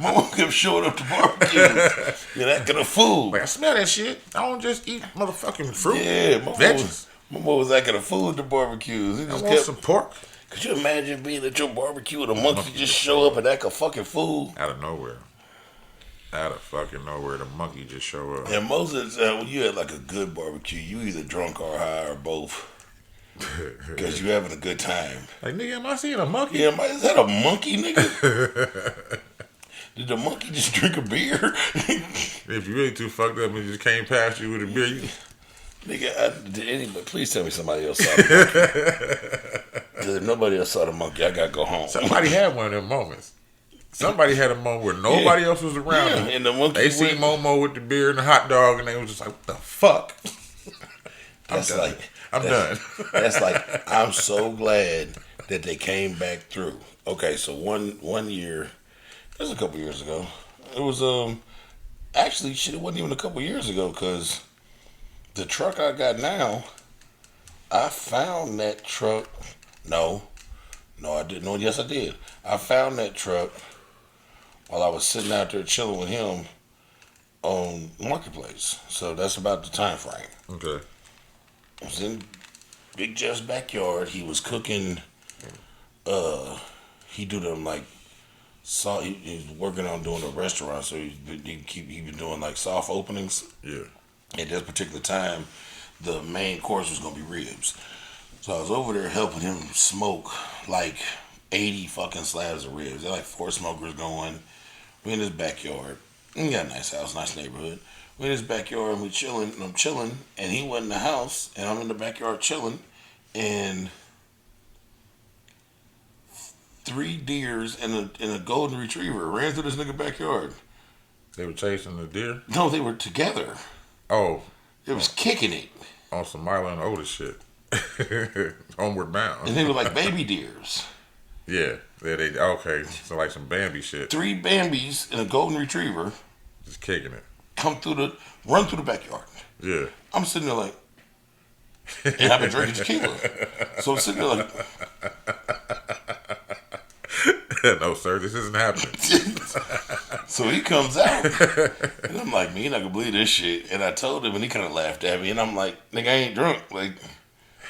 Momo kept showing up to barbecues. Yeah, acting a fool. Like, I smell that shit. I don't just eat motherfucking fruit. Yeah, veggies. Momo was acting a fool at the barbecues. He I just want kept, some pork. could you imagine being at your barbecue and a monkey just show up and act a fucking fool? Out of nowhere. Out of fucking nowhere, the monkey just show up. And most of the time, when you had like a good barbecue, you either drunk or high or both. Because you having a good time. Like, nigga, am I seeing a monkey? Yeah, is that a monkey, nigga? Did the monkey just drink a beer? If you really too fucked up and just came past you with a beer, you... Nigga, did anybody, please tell me somebody else saw the monkey. Because if nobody else saw the monkey, I gotta go home. Somebody had one of them moments. Somebody had a moment where nobody else was around. Yeah, and the monkey they seen Momo with the beer and the hot dog, and they was just like, "What the fuck?" I'm done. That's like, I'm so glad that they came back through. Okay, so one year, it was a couple years ago. It was actually shit. It wasn't even a couple years ago because the truck I got now, I found that truck. No, I didn't. No, yes, I did. I found that truck while I was sitting out there chilling with him on Marketplace. So that's about the time frame. Okay. I was in Big Jeff's backyard. He was cooking. He do them like he's working on doing a restaurant, so he been doing like soft openings. Yeah. At this particular time, the main course was gonna be ribs. So I was over there helping him smoke like 80 fucking slabs of ribs. There like 4 smokers going. We in his backyard. We got a nice house, nice neighborhood. We in his backyard and we chilling, and I'm chilling, and he went in the house, and I'm in the backyard chilling, and 3 deers and a golden retriever ran through this nigga backyard. They were chasing the deer? No, they were together. Oh. It was kicking it. On some Milo and Otis shit. Homeward bound. And they were like baby deers. Yeah. Okay. So like some Bambi shit. 3 Bambis and a golden retriever. Just kicking it. Run through the backyard. Yeah. I'm sitting there like, and I've been drinking tequila. So I'm sitting there like, no, sir, this isn't happening. So he comes out, and I'm like, man, you're not gonna believe this shit. And I told him, and he kind of laughed at me, and I'm like, nigga, I ain't drunk. Like,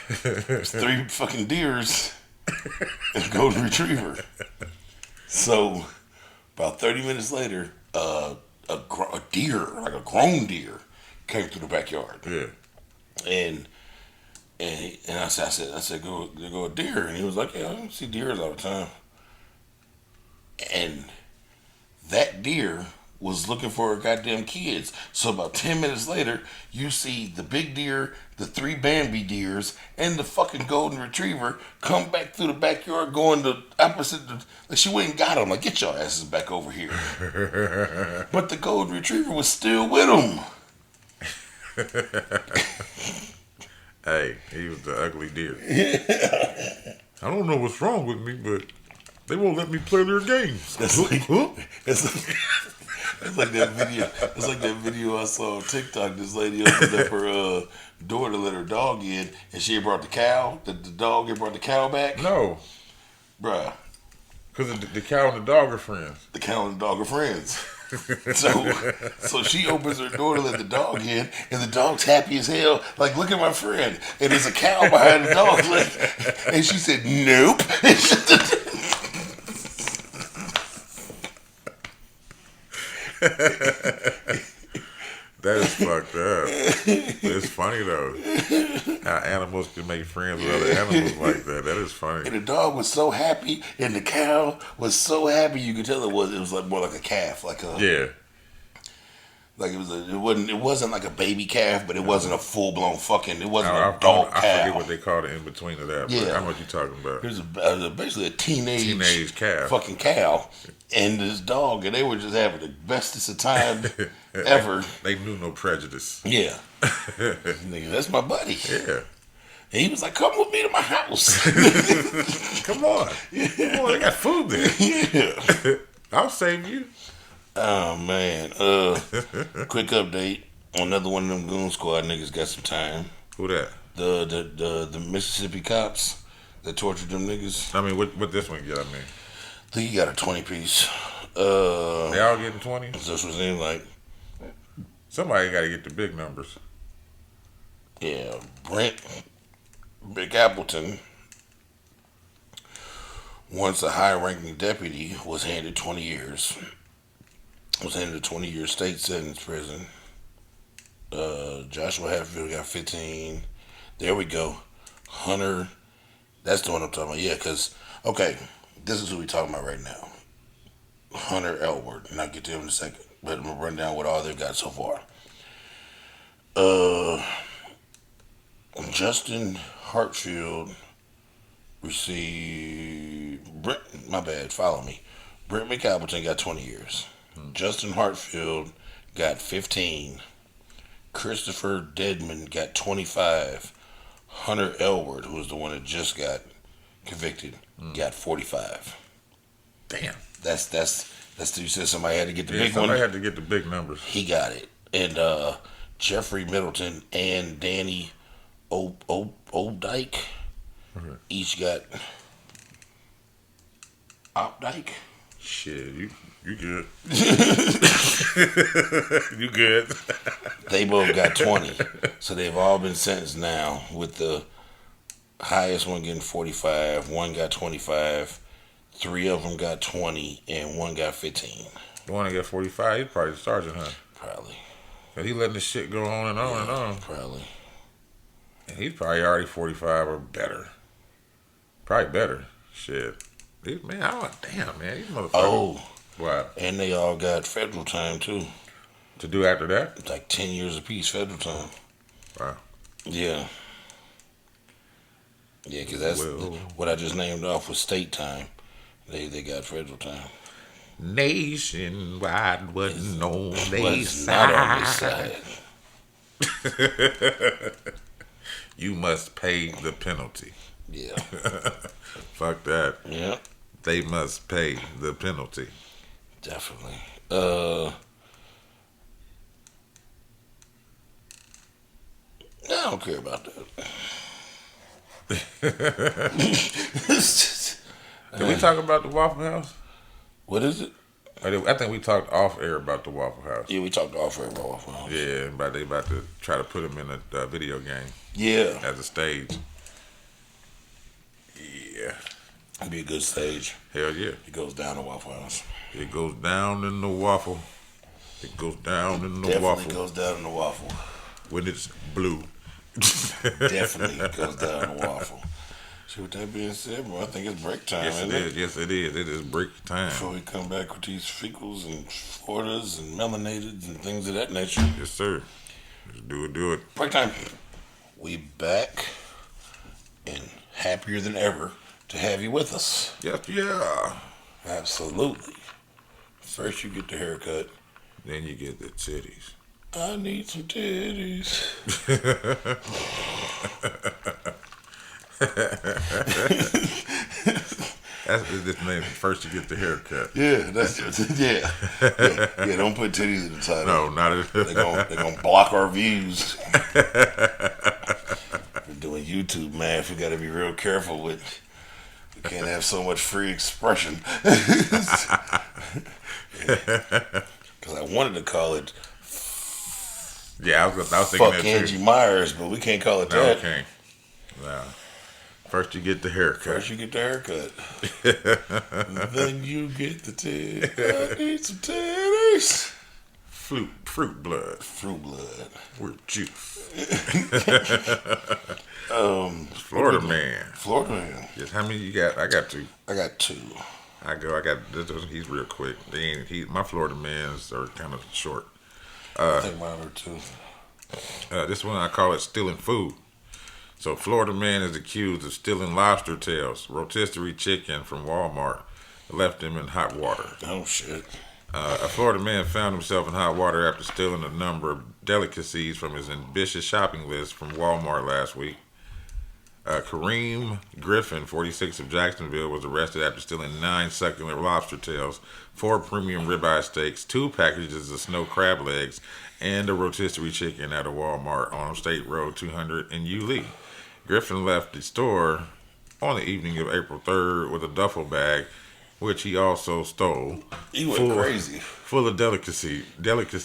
it's 3 fucking deers and a golden retriever. So about 30 minutes later, a deer, like a grown deer, came through the backyard. Yeah. And I said, go a deer, and he was like, yeah, I see deers all the time. And that deer was looking for her goddamn kids. So about 10 minutes later, you see the big deer, the 3 Bambi deers, and the fucking golden retriever come back through the backyard going the opposite. Like she went and got them. Like, get your asses back over here. But the golden retriever was still with them. Hey, he was the ugly deer. I don't know what's wrong with me, but they won't let me play their games. It's like that video. It's like that video I saw on TikTok. This lady opened up her door to let her dog in, and she had brought the cow. The dog had brought the cow back. No, Bruh, because the cow and the dog are friends. the cow and the dog are friends. So she opens her door to let the dog in, and the dog's happy as hell. Like, look at my friend. And there's a cow behind the dog. Like, and she said, nope. That is fucked up. It's funny though. How animals can make friends with other animals like that. That is funny. And the dog was so happy, and the cow was so happy. You could tell it was like more like a calf, like a Yeah. like it wasn't like a baby calf, but it wasn't a full blown fucking. It wasn't I a dog I cow. forget what they call the in between of that. But Yeah. I know what you're talking about. It was basically a teenage calf. fucking cow, and this dog, and they were just having the bestest of time ever. They knew no prejudice. Yeah, nigga, that's my buddy. Yeah. And he was like, "Come with me to my house." Come on. Come on, they got food there. Yeah. I'll save you. Oh man. Quick update. Another one of them Goon Squad niggas got some time. Who that? The Mississippi cops that tortured them niggas. I mean, what this one get? I mean, I think he got a 20 piece. they all getting 20? That's what it seemed like. Somebody got to get the big numbers. Yeah, Brent Big Appleton, once a high-ranking deputy, was handed 20 years. Was handed a 20-year state sentence prison. Joshua Hatfield got 15. There we go. Hunter, that's the one I'm talking about. Yeah, because, okay, this is who we talking about right now. Hunter Elward, and I'll get to him in a second. But I'm going to run down what all they've got so far. Justin Hartfield received follow me. Brent McAppleton got 20 years. Justin Hartfield got 15. Christopher Deadman got 25. Hunter Elward, who was the one that just got convicted, got 45. Damn. That's you said somebody had to get the big somebody one. had to get the big numbers. He got it. And Jeffrey Middleton and Danny Opdyke each got Opdyke. Shit, you good. You good. They both got 20. So they've all been sentenced now, with the highest one getting 45, one got 25, 3 of them got 20, and 1 got 15. The one that got 45, he's probably the sergeant, huh? Probably. Cause he letting this shit go on and on and on. Probably. And he's probably already 45 or better. Probably better. Shit. These, man, damn, man, these motherfuckers. Oh. What? And they all got federal time, too. To do after that? It's like 10 years apiece, federal time. Wow. Yeah. Yeah, because that's what I just named off was state time. They got federal time. Nationwide wasn't on their Was not on this side. side. You must pay the penalty. Yeah. Fuck that. Yeah. They must pay the penalty. Definitely. I don't care about that. Did we talk about the Waffle House? What is it? I think we talked off air about the Waffle House. Yeah, we talked off air about Waffle House. Yeah, but they about to try to put him in a video game Yeah. as a stage. Yeah. It'd be a good stage. Hell yeah. It goes down to Waffle House. It goes down in the waffle. It goes down in the Definitely waffle. goes down in the waffle. When it's blue. Definitely goes down in the waffle. So with that being said, bro, I think it's break time, Yes, it isn't is. Yes, it is. It is break time. Before we come back with these fecals and Floridas and melanateds and things of that nature. Yes, sir. Just do it. Do it. Break time. We back and happier than ever to have you with us. Yes, yeah. Absolutely. First you get the haircut. Then you get the titties. I need some titties. That's this name. First you get the haircut. Yeah, that's yeah. Yeah. Don't put titties in the title. No, not at They're gonna block our views. We're doing YouTube, man. We got to be real careful with. We can't have so much free expression. Because I wanted to call it Yeah, I was thinking "Fuck that Angie too. Myers," but we can't call it No, that. okay. No. First you get the haircut. First you get the haircut, then you get the titties. I need some titties. Fruit blood. Fruit blood. With juice. Florida man. Florida man. Yes, how many you got? I got 2. I got 2. I got he's real quick. My Florida mans are kind of short. I think mine are 2. This one I call it stealing food. So Florida man is accused of stealing lobster tails, rotisserie chicken from Walmart, left him in hot water. Oh shit. A Florida man found himself in hot water after stealing a number of delicacies from his ambitious shopping list from Walmart last week. Kareem Griffin, 46 of Jacksonville, was arrested after stealing 9 succulent lobster tails, 4 premium ribeye steaks, 2 packages of snow crab legs, and a rotisserie chicken at a Walmart on State Road 200 in Yulee. Griffin left the store on the evening of April 3rd with a duffel bag, which he also stole. He went crazy. Full of delicacy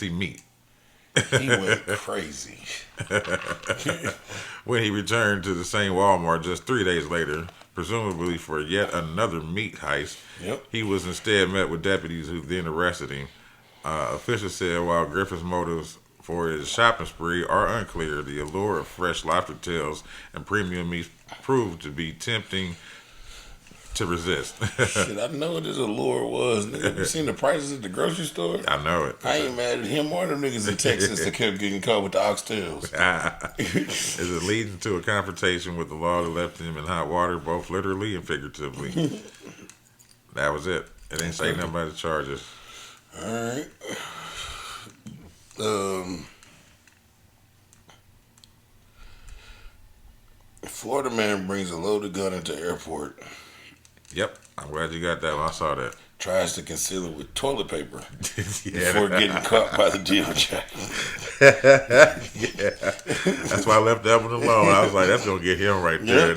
meat. He went crazy. When he returned to the same Walmart just 3 days later, presumably for yet another meat heist, Yep. he was instead met with deputies who then arrested him. Officials said while Griffin's motives for his shopping spree are unclear, the allure of fresh lobster tails and premium meat proved to be tempting to resist. Shit, I know what his allure was. Nigga, you seen the prices at the grocery store? I know it. I ain't mad at him or them niggas in Texas that kept getting caught with the oxtails. Is it leading to a confrontation with the law that left him in hot water, both literally and figuratively? That was it. It didn't say nothing about the charges. Alright. Florida man brings a loaded gun into airport. Yep, I'm glad you got that one. I saw that. Tries to conceal it with toilet paper Yeah. before getting caught by the DOJ. Yeah. That's why I left that one alone. I was like, that's going to get him right there.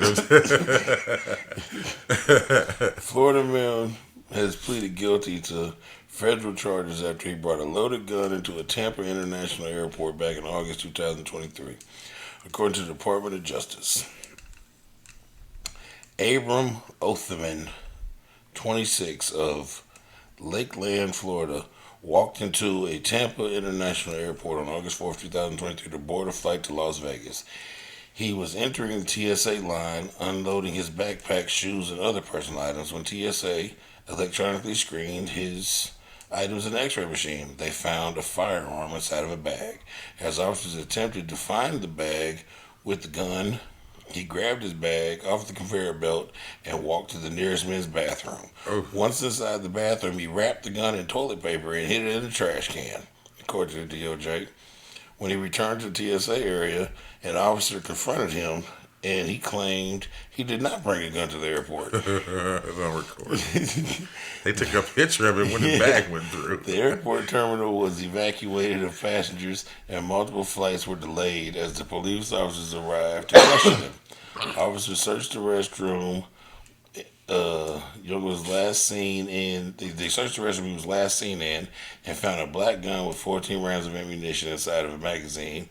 Florida man has pleaded guilty to federal charges after he brought a loaded gun into a Tampa International Airport back in August 2023, according to the Department of Justice. Abram Othman, 26, of Lakeland, Florida, walked into a Tampa International Airport on August 4th, 2023 to board a flight to Las Vegas. He was entering the TSA line, unloading his backpack, shoes, and other personal items when TSA electronically screened his items in an x-ray machine. They found a firearm inside of a bag. As officers attempted to find the bag with the gun, he grabbed his bag off the conveyor belt and walked to the nearest men's bathroom. Oh. Once inside the bathroom, he wrapped the gun in toilet paper and hid it in the trash can, according to the DOJ. When he returned to the TSA area, an officer confronted him, and he claimed he did not bring a gun to the airport. It's on record. They took a picture of it when the bag went through. The airport terminal was evacuated of passengers, and multiple flights were delayed as the police officers arrived to question him. Officers searched the restroom. Young was last seen in. They searched the restroom he was last seen in, and found a black gun with 14 rounds of ammunition inside of a magazine.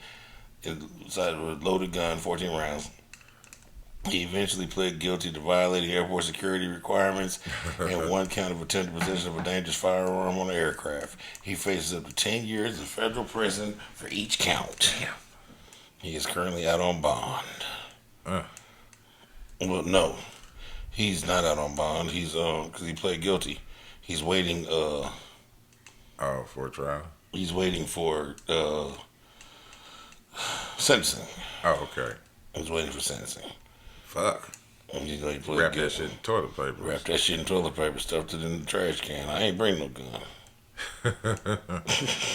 Inside of a loaded gun, 14 rounds. He eventually pled guilty to violating airport security requirements and 1 count of attempted possession of a dangerous firearm on the aircraft. He faces up to 10 years in federal prison for each count. He is currently out on bond. Well, no. He's not out on bond. He's because he pled guilty. He's waiting. Oh, for a trial. He's waiting for sentencing. Oh, okay. He's waiting for sentencing. Fuck. And he pled Wrap that guilty. shit in toilet paper. Wrap that shit in toilet paper. Stuffed it in the trash can. I ain't bring no gun.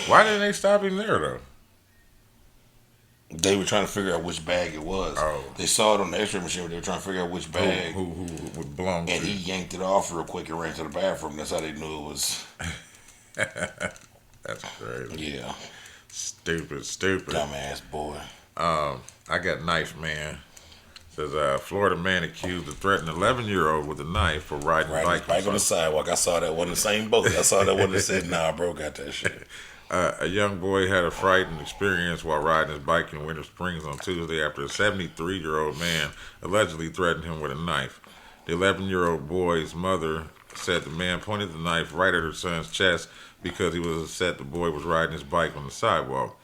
Why didn't they stop him there though? They were trying to figure out which bag it was. Oh. They saw it on the X-ray machine. But they were trying to figure out which bag. Who would belong to? And he yanked it off real quick and ran to the bathroom. That's how they knew it was. That's crazy. Yeah. Stupid. Dumbass boy. I got knife man. Says Florida man accused of threatening 11-year-old with a knife for riding a bike on the sidewalk. I saw that one in the same boat. I saw that one that said, "Nah, bro, got that shit." A young boy had a frightening experience while riding his bike in Winter Springs on Tuesday after a 73-year-old man allegedly threatened him with a knife. The 11-year-old boy's mother said the man pointed the knife right at her son's chest because he was upset the boy was riding his bike on the sidewalk.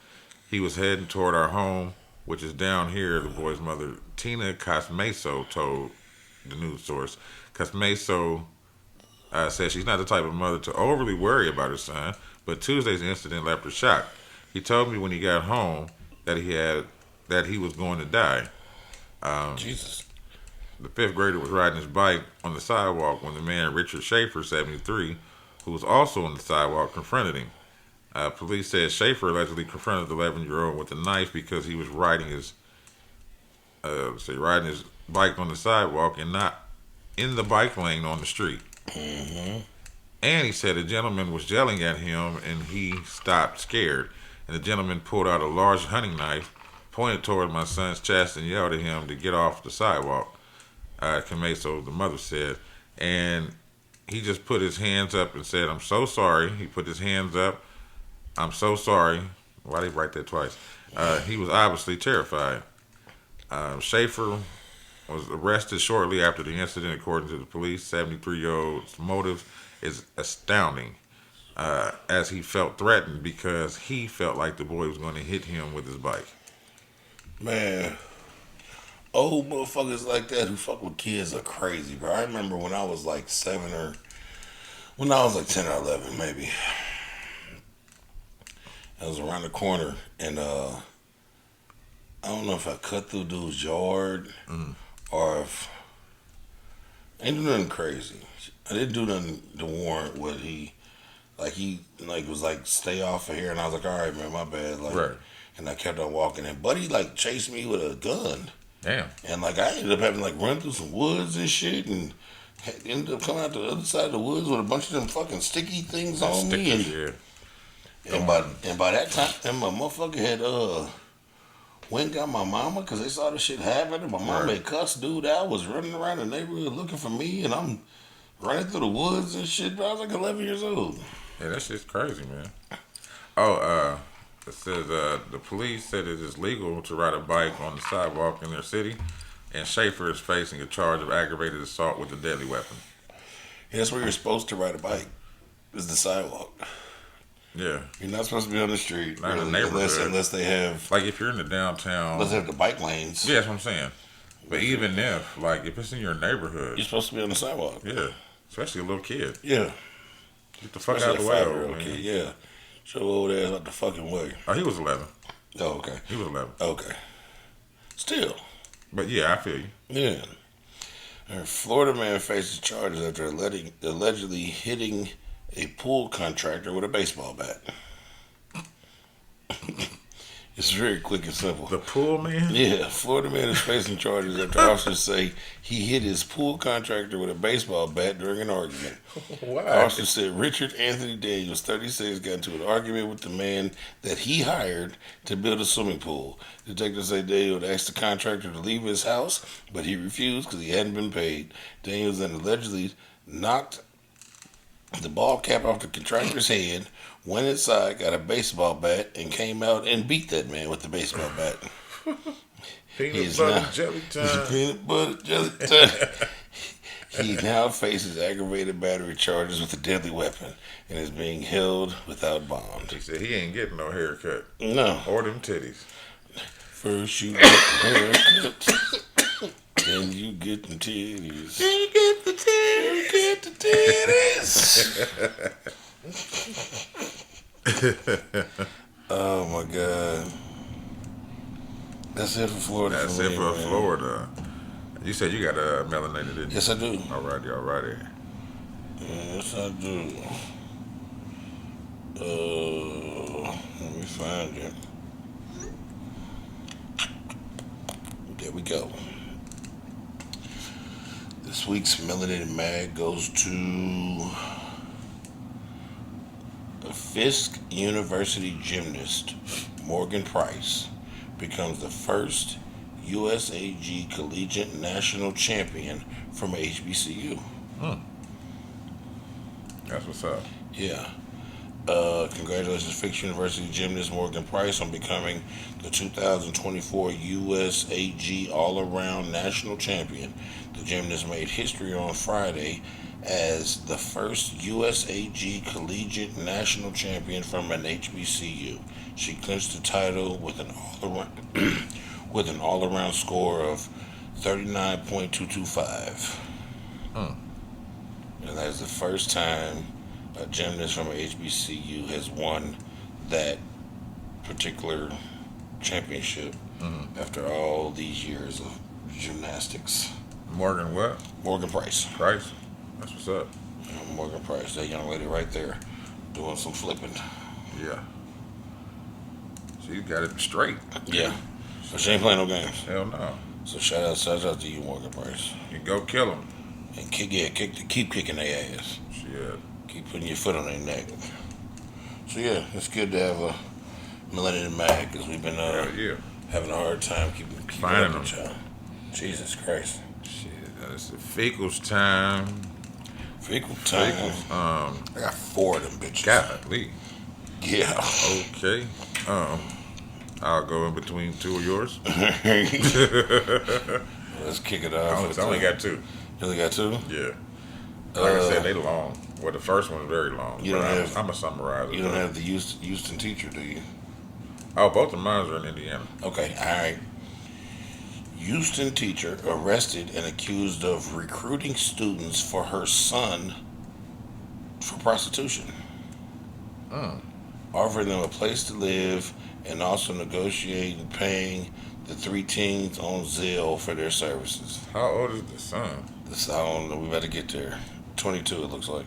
He was heading toward our home, which is down here, the boy's mother, Tina Cosmeso, told the news source. Cosmeso said she's not the type of mother to overly worry about her son, but Tuesday's incident left her shocked. He told me when he got home that he was going to die. Jesus. The fifth grader was riding his bike on the sidewalk when the man Richard Schaefer, 73, who was also on the sidewalk, confronted him. Police said Schaefer allegedly confronted the 11-year-old with a knife because he was riding his bike on the sidewalk and not in the bike lane on the street. Mm-hmm. And he said a gentleman was yelling at him and he stopped scared. And the gentleman pulled out a large hunting knife, pointed toward my son's chest, and yelled at him to get off the sidewalk. Cameso, the mother said, and he just put his hands up and said, "I'm so sorry." He put his hands up. "I'm so sorry." Why did he write that twice? He was obviously terrified. Schaefer was arrested shortly after the incident, according to the police. 73-year-old's motive is astounding, as he felt threatened because he felt like the boy was going to hit him with his bike. Man, old motherfuckers like that who fuck with kids are crazy, bro. I remember when I was like 10 or 11, maybe. I was around the corner, and I don't know if I cut through dude's yard or if I ain't do nothing crazy. I didn't do nothing to warrant what he was like, "Stay off of here," and I was like, "All right, man, my bad." Like, Right. And I kept on walking, and Buddy like chased me with a gun. Damn. And like I ended up having to like run through some woods and shit, and ended up coming out the other side of the woods with a bunch of them fucking sticky things on me. And by that time, and my motherfucker had went and got my mama because they saw the shit happening. My mama had cussed dude out, was running around the neighborhood looking for me, and I'm running through the woods and shit. But I was like 11 years old. Yeah, that shit's crazy, man. Oh, it says the police said it is legal to ride a bike on the sidewalk in their city, and Schaefer is facing a charge of aggravated assault with a deadly weapon. Yeah, that's where you're supposed to ride a bike. Is the sidewalk. Yeah. You're not supposed to be on the street. Not in the neighborhood. Unless they have. Like if you're in the downtown. Unless they have the bike lanes. Yeah, that's what I'm saying. But even if it's in your neighborhood. You're supposed to be on the sidewalk. Yeah. Especially a little kid. Yeah. Get the fuck Especially out of the way, a 5-year-old old man. kid. Yeah. Show old ass out the fucking way. Oh, he was 11. Oh, okay. He was 11. Okay. Still. But yeah, I feel you. Yeah. A Florida man faces charges after allegedly hitting a pool contractor with a baseball bat. It's very quick and simple. The pool man? Yeah, Florida man is facing charges after officers say he hit his pool contractor with a baseball bat during an argument. Why? Officers said Richard Anthony Daniels, 36, got into an argument with the man that he hired to build a swimming pool. Detectives say Daniels asked the contractor to leave his house, but he refused because he hadn't been paid. Daniels then allegedly knocked the ball cap off the contractor's head, went inside, got a baseball bat, and came out and beat that man with the baseball bat. Peanut butter jelly time. Peanut butter jelly time. He now faces aggravated battery charges with a deadly weapon and is being held without bond. He said he ain't getting no haircut. No. Or them titties. First you get a haircut, And you get the titties. You get the You titties. get the titties. Oh my God. That's it for Florida. That's for it me, for man. Florida. You said you got melanated, didn't you? Yes, I do. Alrighty. Yes, I do. Let me find it. There we go. This week's Melanated Mag goes to the Fisk University gymnast Morgan Price becomes the first USAG Collegiate National Champion from HBCU. That's what's up. Yeah. Congratulations, Fisk University gymnast Morgan Price, on becoming the 2024 USAG All-Around National Champion. The gymnast made history on Friday as the first USAG Collegiate National Champion from an HBCU. She clinched the title with an all-around with an all-around score of 39.225. And that is the first time a gymnast from a HBCU has won that particular championship after all these years of gymnastics. Morgan what? Morgan Price. Price? That's what's up. Morgan Price, that young lady right there, doing some flipping. Yeah. She got it straight. Yeah. But she ain't playing no games. Hell no. So shout out to you, Morgan Price. You go kill him. And keep kicking their ass. Shit. Keep putting your foot on their neck. So yeah, it's good to have a Millennium Mag, because we've been Hell yeah. having a hard time keeping Finding up with y'all. Jesus Christ. Shit. It's the Feckles time. Fecal time. Feckles. I got 4 of them bitches. Golly. Yeah. Okay. I'll go in between 2 of yours. Let's kick it off. I only got 2. You only got 2? Yeah. Like I said, they long. Well, the first one is very long. You but don't I'm, have- I'm a summarizer. You don't have the Houston teacher, do you? Oh, both of mine are in Indiana. Okay, all right. Houston teacher arrested and accused of recruiting students for her son for prostitution, offering them a place to live, and also negotiating paying the 3 teens on Zelle for their services. How old is the son? This, I don't know. We better get there. 22, it looks like.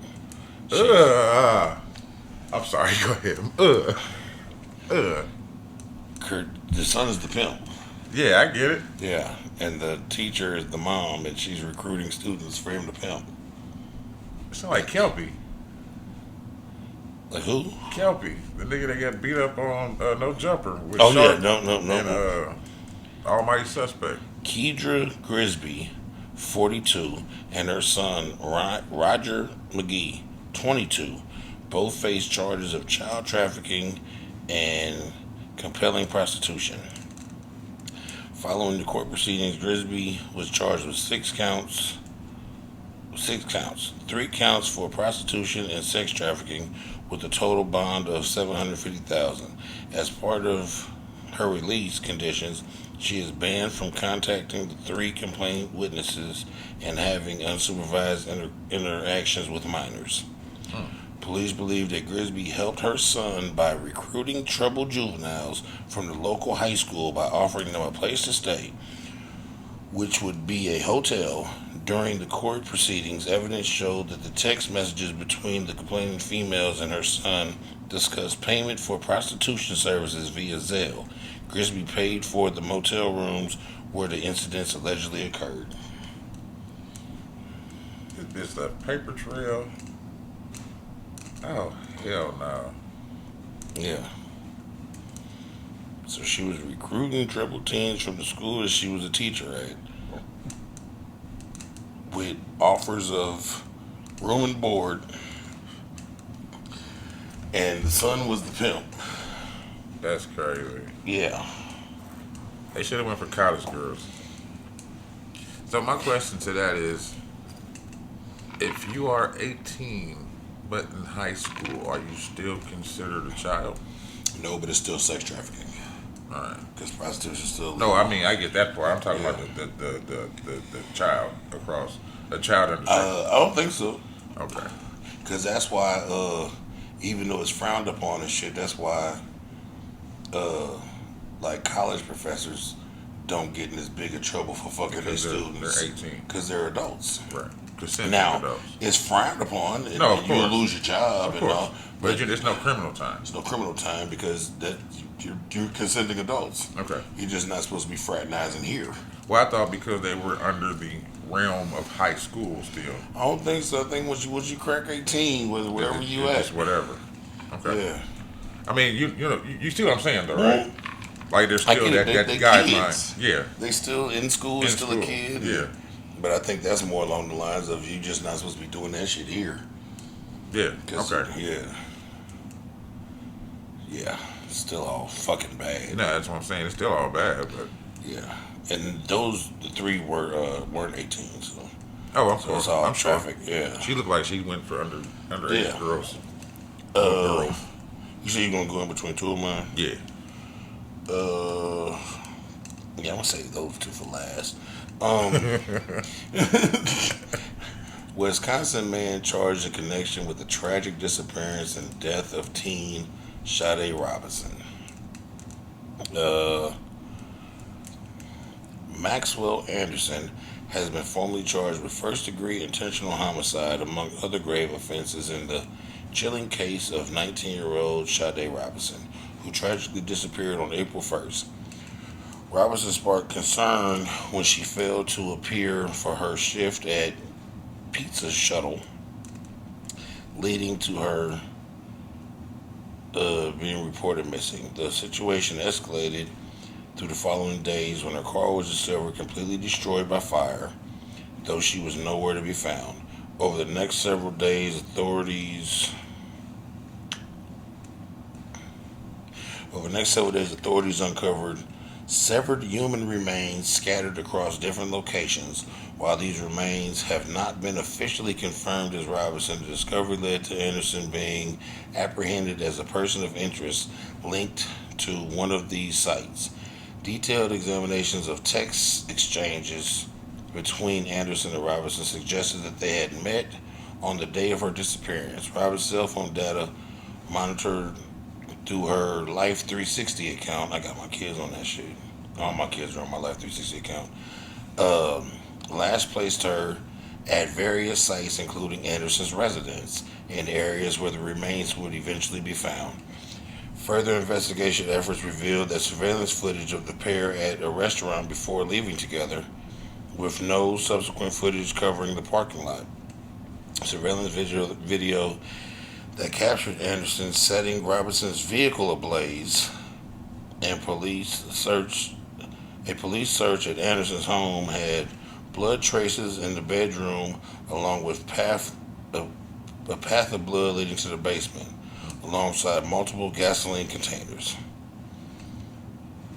I'm sorry. Go ahead. Kurt, the son is the pimp. Yeah, I get it. Yeah, and the teacher is the mom, and she's recruiting students for him to pimp. It sound like Kelpie. Like who? Kelpie, the nigga that got beat up on No Jumper. With Oh Shark yeah, no. And Almighty Suspect. Kedra Grisby, 42, and her son Roger McGee, 22, both face charges of child trafficking and compelling prostitution. Following the court proceedings, Grisby was charged with 6 counts. 3 counts for prostitution and sex trafficking, with a total bond of $750,000. As part of her release conditions, she is banned from contacting the 3 complaint witnesses and having unsupervised interactions with minors. Police believe that Grisby helped her son by recruiting troubled juveniles from the local high school by offering them a place to stay, which would be a hotel. During the court proceedings, evidence showed that the text messages between the complaining females and her son discussed payment for prostitution services via Zelle. Grisby paid for the motel rooms where the incidents allegedly occurred. Is the paper trail? Oh, hell no. Yeah. So she was recruiting troubled teens from the school that she was a teacher at, with offers of room and board, and the son was the pimp. That's crazy. Yeah. They should have went for college girls. So my question to that is, if you are 18 but in high school, are you still considered a child? No, but it's still sex trafficking. All right. because prostitution is still No, legal. I mean I get that part. I'm talking Yeah. about the child across a child under 13. I don't think so, Okay. because that's why, even though it's frowned upon and shit, that's why, uh, like college professors don't get in as big a trouble for fucking their Because they're students 18. because they're adults. Right. Consenting Now, adults. it's frowned upon, and, No, of and you'll course. lose your job Of and course. all. But there's no criminal time. there's no criminal time because that you're consenting adults. Okay. You're just not supposed to be fraternizing here. Well, I thought because they were under the realm of high school still. I don't think so. I think once you crack 18, wherever you it's at, just whatever. Okay. yeah. I mean, you see what I'm saying though, right? Like there's I still get it. that They guideline. kids. Yeah. They still in school, In still school. a kid. Yeah. But I think that's more along the lines of you just not supposed to be doing that shit here. Yeah. 'Cause, Okay. Yeah. Yeah. It's still all fucking bad. No, that's what I'm saying. It's still all bad, but Yeah. And the three weren't 18, so I'm it's sorry. all I'm sorry. traffic. Yeah. She looked like she went for underage Yeah. girls. Uh, you say you're gonna go in between two of mine? Yeah. Yeah, I'm gonna say those two for last. Wisconsin man charged in connection with the tragic disappearance and death of teen Sade Robinson. Maxwell Anderson has been formally charged with first-degree intentional homicide, among other grave offenses, in the chilling case of 19-year-old Sade Robinson, who tragically disappeared on April 1st. Robinson sparked concern when she failed to appear for her shift at Pizza Shuttle, leading to her being reported missing. The situation escalated through the following days when her car was discovered completely destroyed by fire, though she was nowhere to be found. Over the next several days, authorities uncovered severed human remains scattered across different locations. While these remains have not been officially confirmed as Robinson, the discovery led to Anderson being apprehended as a person of interest linked to one of these sites. Detailed examinations of text exchanges between Anderson and Robinson suggested that they had met on the day of her disappearance. Robinson's cell phone data monitored through her Life 360 account. I got my kids on that shit. All my kids are on my Life 360 account. Last placed her at various sites, including Anderson's residence, in areas where the remains would eventually be found. Further investigation efforts revealed that surveillance footage of the pair at a restaurant before leaving together, with no subsequent footage covering the parking lot. Surveillance video that captured Anderson setting Robinson's vehicle ablaze, and a police search at Anderson's home had blood traces in the bedroom, along with a path of blood leading to the basement, alongside multiple gasoline containers.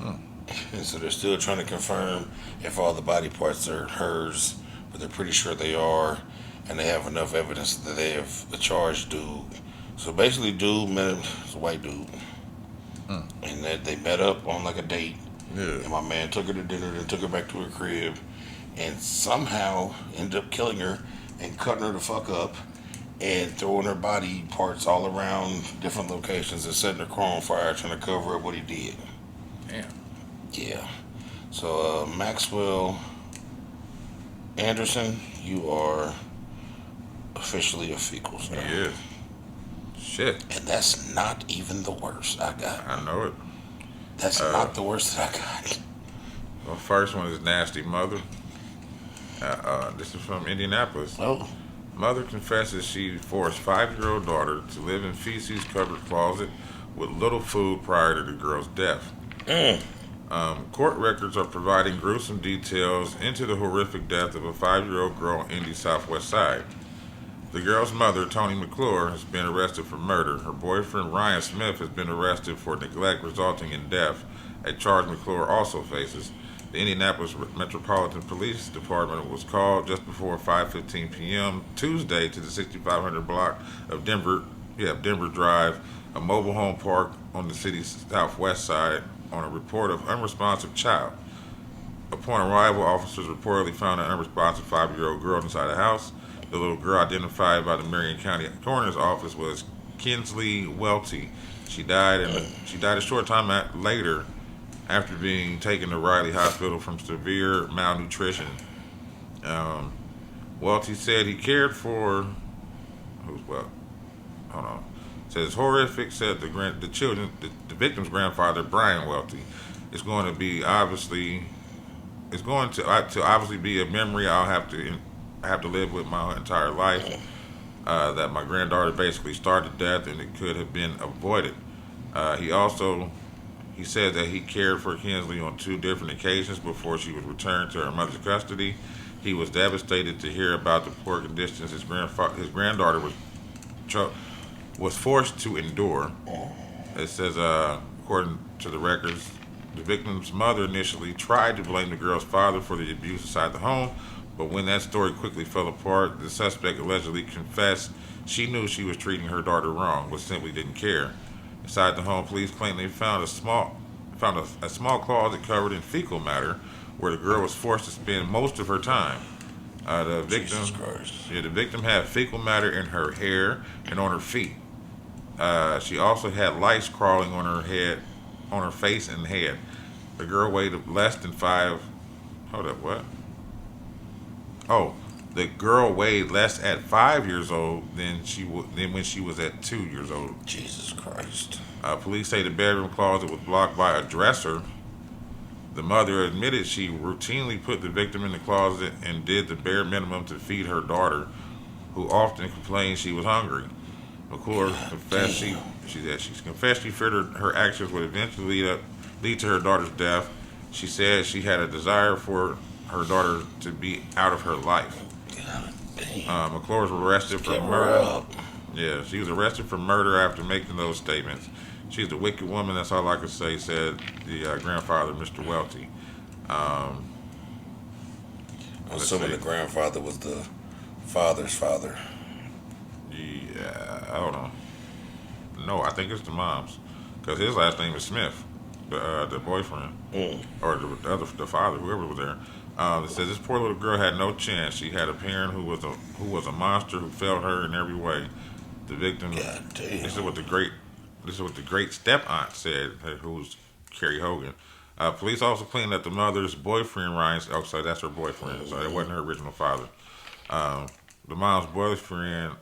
And so they're still trying to confirm if all the body parts are hers, but they're pretty sure they are, and they have enough evidence that they have charged dude. So basically, dude met him, it's a white dude, and that they met up on like a date. Yeah. And my man took her to dinner, then took her back to her crib, and somehow ended up killing her and cutting her the fuck up and throwing her body parts all around different locations and setting her car on fire, trying to cover up what he did. Damn. Yeah. So, Maxwell Anderson, you are officially a fecal, sir. Yeah. Shit. And that's not even the worst I got. I know it. That's not the worst that I got. Well, first one is Nasty Mother. This is from Indianapolis. Oh. Mother confesses she forced 5-year-old daughter to live in feces-covered closet with little food prior to the girl's death. Court records are providing gruesome details into the horrific death of a 5-year-old girl on Indy's southwest side. The girl's mother, Toni McClure, has been arrested for murder. Her boyfriend, Ryan Smith, has been arrested for neglect resulting in death, a charge McClure also faces. The Indianapolis Metropolitan Police Department was called just before 5:15 p.m. Tuesday to the 6500 block of Denver Drive, a mobile home park on the city's southwest side. on a report of unresponsive child. Upon arrival, officers reportedly found an unresponsive 5-year-old girl inside the house. The little girl, identified by the Marion County Coroner's Office, was Kinsley Welty. She died a short time later after being taken to Riley Hospital from severe malnutrition. Um, Welty said he cared for who's well. Hold on. Says horrific. Said the victim's grandfather, Brian Welty, is going to be obviously it's going to obviously be a memory I have to live with my entire life. That my granddaughter basically starved to death and it could have been avoided. He said that he cared for Kinsley on 2 different occasions before she was returned to her mother's custody. He was devastated to hear about the poor conditions his granddaughter was forced to endure. It says, according to the records, the victim's mother initially tried to blame the girl's father for the abuse inside the home, but when that story quickly fell apart, the suspect allegedly confessed she knew she was treating her daughter wrong, but simply didn't care. Inside the home, police claim they found a small closet covered in fecal matter, where the girl was forced to spend most of her time. Jesus Christ. The victim had fecal matter in her hair and on her feet. She also had lice crawling on her face and head. The girl weighed less than 5. Hold up, what? Oh, the girl weighed less at 5 years old than when she was at 2 years old. Jesus Christ. Police say the bedroom closet was blocked by a dresser. The mother admitted she routinely put the victim in the closet and did the bare minimum to feed her daughter, who often complained she was hungry. McClure confessed she feared her actions would eventually lead to her daughter's death. She said she had a desire for her daughter to be out of her life. McClure was arrested for murder. Yeah, she was arrested for murder after making those statements. She's a wicked woman, that's all I can say, said the grandfather, Mr. Welty. I'm assuming the grandfather was the father's father. Yeah, I don't know. No, I think it's the mom's. Because his last name is Smith, the boyfriend. Or the father, whoever was there. It says this poor little girl had no chance. She had a parent who was a monster who failed her in every way. The victim. God damn. This is what the great step aunt said, who's Carrie Hogan. Police also claimed that the mother's boyfriend Ryan. Oh, so that's her boyfriend. So it wasn't her original father. The mom's boyfriend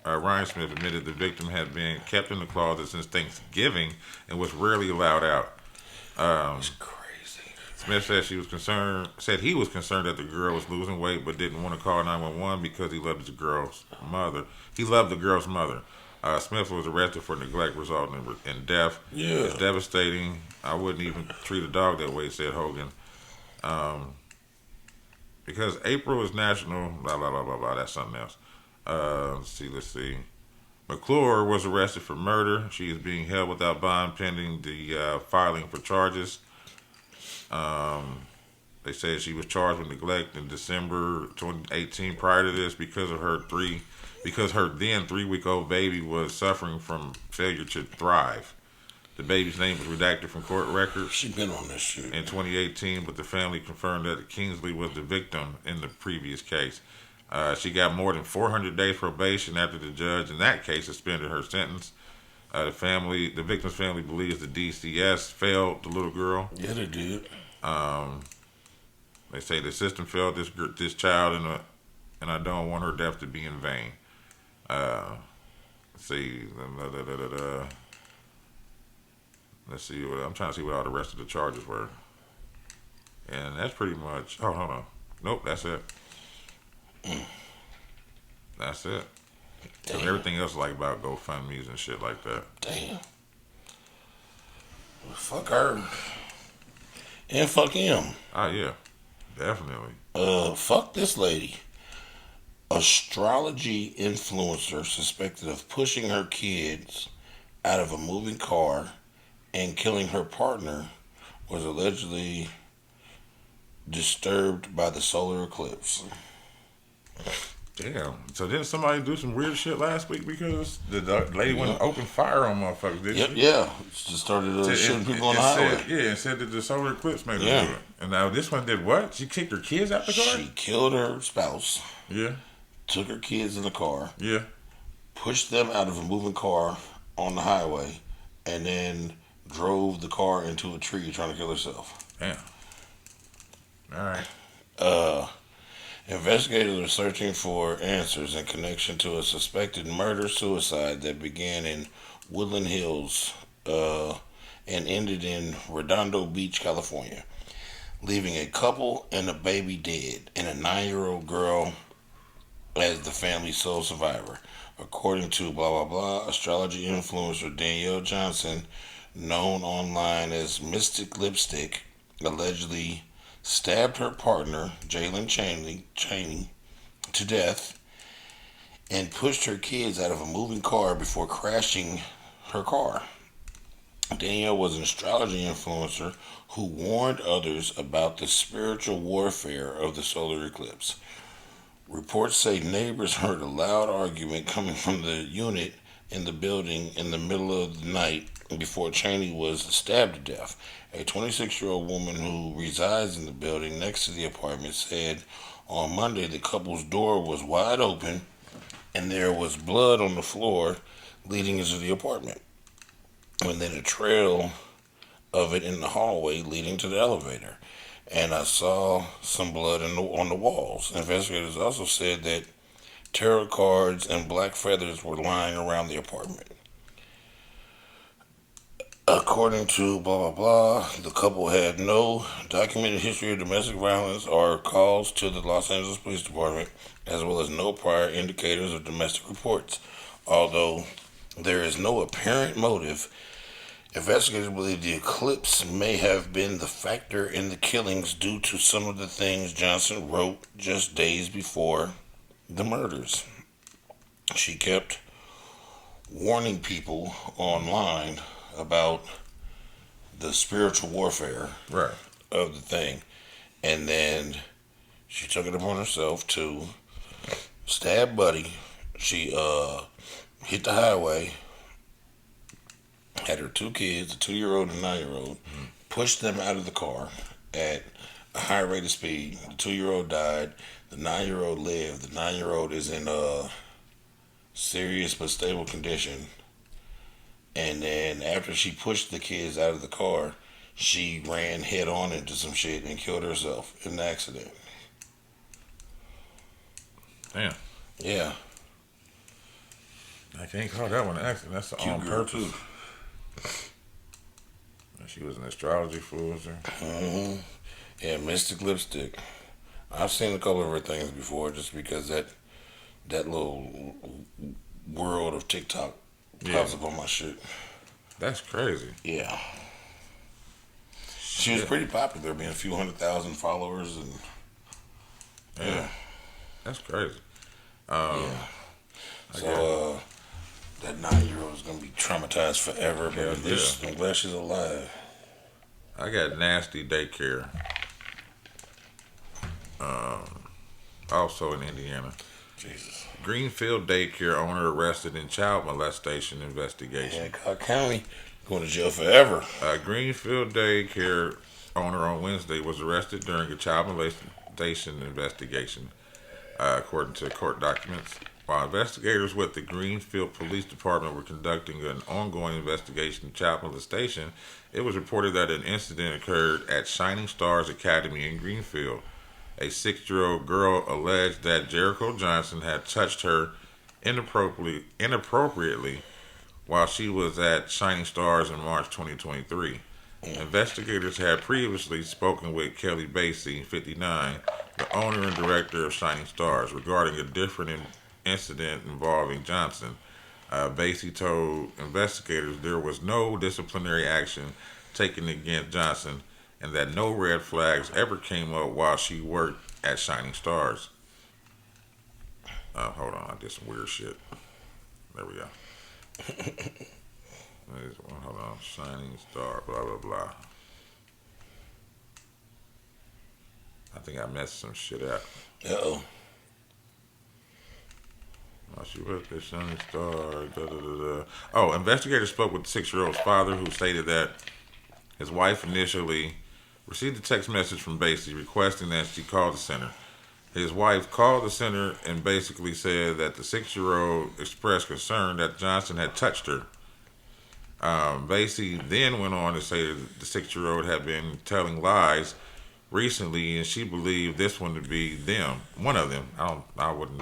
Ryan Smith admitted the victim had been kept in the closet since Thanksgiving and was rarely allowed out. It's crazy. Smith said he was concerned that the girl was losing weight, but didn't want to call 911 because he loved the girl's mother. Smith was arrested for neglect resulting in death. Yeah. It's devastating. I wouldn't even treat a dog that way, said Hogan. Because April is national, blah, blah, blah, blah, blah. That's something else. Let's see. McClure was arrested for murder. She is being held without bond pending the filing for charges. They say she was charged with neglect in December 2018. Prior to this, because her then 3-week-old baby was suffering from failure to thrive. The baby's name was redacted from court records. She been on this shit in 2018, but the family confirmed that Kingsley was the victim in the previous case. She got more than 400 days probation after the judge in that case suspended her sentence. The victim's family believes the DCS failed the little girl. Yeah, they did. They say the system failed this child, and I don't want her death to be in vain. Let's see. Let's see. I'm trying to see what all the rest of the charges were. And that's pretty much. Oh, hold on. Nope, that's it. That's it. And everything else is like about GoFundMe's and shit like that. Damn. Well, fuck her. And fuck him. Oh, yeah. Definitely. Fuck this lady. Astrology influencer suspected of pushing her kids out of a moving car and killing her partner was allegedly disturbed by the solar eclipse. Damn. So didn't somebody do some weird shit last week because the lady went and opened fire on motherfuckers, didn't Yep, she? yeah. Just started shooting people on the highway. And said that the solar eclipse made her Yeah. do it. And now this one did what? She kicked her kids out the car? She killed her spouse, Yeah. took her kids in the car, Yeah. pushed them out of a moving car on the highway, and then drove the car into a tree trying to kill herself. Damn. All right. Investigators are searching for answers in connection to a suspected murder-suicide that began in Woodland Hills and ended in Redondo Beach, California, leaving a couple and a baby dead and a 9-year-old girl as the family's sole survivor. According to blah blah blah, astrology influencer Danielle Johnson, known online as Mystic Lipstick, allegedly stabbed her partner, Jalen Chaney, to death and pushed her kids out of a moving car before crashing her car. Danielle was an astrology influencer who warned others about the spiritual warfare of the solar eclipse. Reports say neighbors heard a loud argument coming from the unit in the building in the middle of the night before Chaney was stabbed to death. A 26-year-old woman who resides in the building next to the apartment said on Monday the couple's door was wide open and there was blood on the floor leading into the apartment, and then a trail of it in the hallway leading to the elevator. And I saw some blood on the walls. Investigators also said that tarot cards and black feathers were lying around the apartment. According to blah blah blah, the couple had no documented history of domestic violence or calls to the Los Angeles Police Department, as well as no prior indicators of domestic reports. Although there is no apparent motive, investigators believe the eclipse may have been the factor in the killings due to some of the things Johnson wrote just days before the murders. She kept warning people online about the spiritual warfare Right. of the thing, and then she took it upon herself to stab Buddy. She hit the highway, had her two kids, a 2-year-old and a 9-year-old, pushed them out of the car at a high rate of speed. The 2-year-old died. The 9-year-old lived. The 9-year-old is in a serious but stable condition. And then after she pushed the kids out of the car, she ran head on into some shit and killed herself in the accident. Damn. Yeah. I can't call that one an accident. That's Cute on girl, purpose. too. She was an astrology influencer. Mm-hmm. Yeah, Mystic Lipstick. I've seen a couple of her things before just because that little world of TikTok pops up on my shit. That's crazy. Yeah. She was pretty popular, being a few 100,000 followers, and Yeah. That's crazy. yeah. So that 9-year-old is gonna be traumatized forever. But Hell at least I'm glad she's alive. I got nasty daycare. Also in Indiana. Jesus. Greenfield daycare owner arrested in child molestation investigation. Hancock County going to jail forever. Greenfield daycare owner on Wednesday was arrested during a child molestation investigation, according to court documents. While investigators with the Greenfield Police Department were conducting an ongoing investigation of child molestation, it was reported that an incident occurred at Shining Stars Academy in Greenfield. A 6-year-old girl alleged that Jericho Johnson had touched her inappropriately while she was at Shining Stars in March 2023. Investigators had previously spoken with Kelly Basie, 59, the owner and director of Shining Stars, regarding a different incident involving Johnson. Basie told investigators there was no disciplinary action taken against Johnson and that no red flags ever came up while she worked at Shining Stars. Hold on, I did some weird shit. There we go. Hold on, Shining Star, blah, blah, blah. I think I messed some shit up. Uh-oh. She was the Shining Star. Da, da, da, da. Oh, investigators spoke with the 6-year-old's father, who stated that his wife initially received a text message from Basie requesting that she call the center. His wife called the center and basically said that the 6-year-old expressed concern that Johnson had touched her. Basie then went on to say that the 6-year-old had been telling lies recently, and she believed this one to be them, one of them. I wouldn't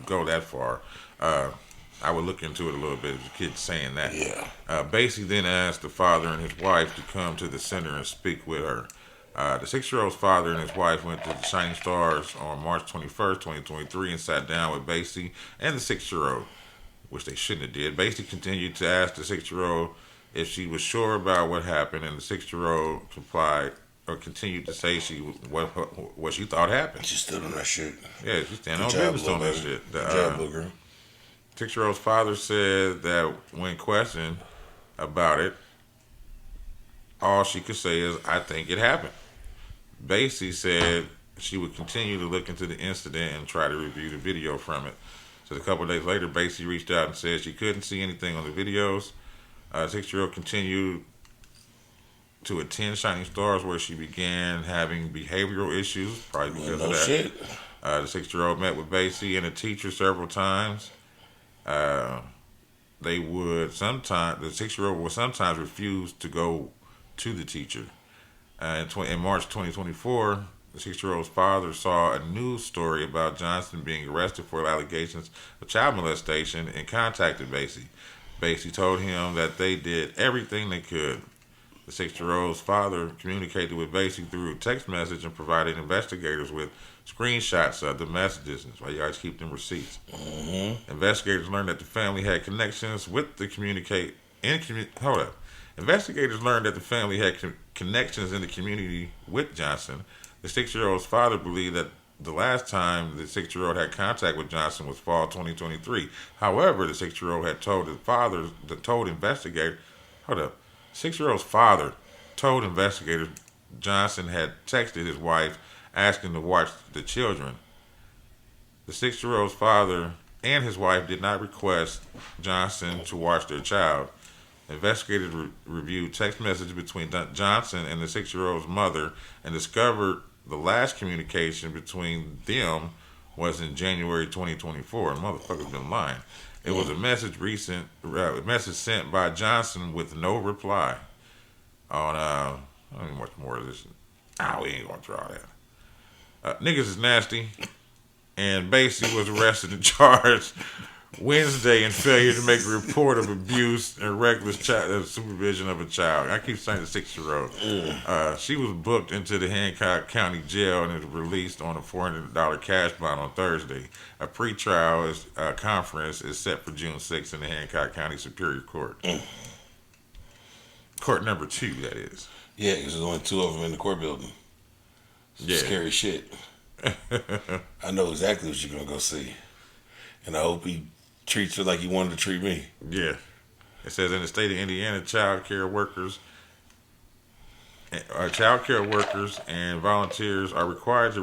go that far. I would look into it a little bit if the kid's saying that. Yeah. Basie then asked the father and his wife to come to the center and speak with her. The 6-year-old's father and his wife went to the Shining Stars on March 21st, 2023, and sat down with Basie and the 6-year-old, which they shouldn't have did. Basie continued to ask the 6-year-old if she was sure about what happened, and the 6-year-old complied or continued to say what she thought happened. She stood on that shit. Yeah, she's standing on Good job, business on that little baby. shit. Good job, little girl. 6-year-old's father said that when questioned about it, all she could say is, "I think it happened." Basie said she would continue to look into the incident and try to review the video from it. So a couple of days later, Basie reached out and said she couldn't see anything on the videos. 6-year-old continued to attend Shining Stars, where she began having behavioral issues, probably because of that. Shit. The 6-year-old met with Basie and a teacher several times. The 6-year-old would sometimes refuse to go to the teacher. In March 2024, the 6-year-old's father saw a news story about Johnson being arrested for allegations of child molestation and contacted Basie. Basie told him that they did everything they could. The 6-year-old's father communicated with Basie through a text message and provided investigators with screenshots of the messages. That's why you always keep them receipts. Mm-hmm. Investigators learned that the family had connections with the Investigators learned that the family had connections in the community with Johnson. The 6-year-old's father believed that the last time the 6-year-old had contact with Johnson was fall 2023. However, the 6-year-old had told his father, investigators, 6-year-old's father told investigators Johnson had texted his wife asking to watch the children. The 6-year-old's father and his wife did not request Johnson to watch their child. Investigators reviewed text messages between Johnson and the 6-year-old's mother and discovered the last communication between them was in January 2024. The motherfucker's been lying. It was a message sent by Johnson with no reply. On I don't know much more of this. We ain't gonna try that. Niggas is nasty, and Basie was arrested and charged Wednesday in failure to make a report of abuse and reckless supervision of a child. I keep saying the 6-year-old. She was booked into the Hancock County Jail and was released on a $400 cash bond on Thursday. A pretrial conference is set for June 6th in the Hancock County Superior Court. Court number 2, that is. Yeah, because there's only 2 of them in the court building. Yeah. Scary shit. I know exactly what you're going to go see. And I hope he treats her like he wanted to treat me. Yeah. It says in the state of Indiana, child care workers and volunteers are required to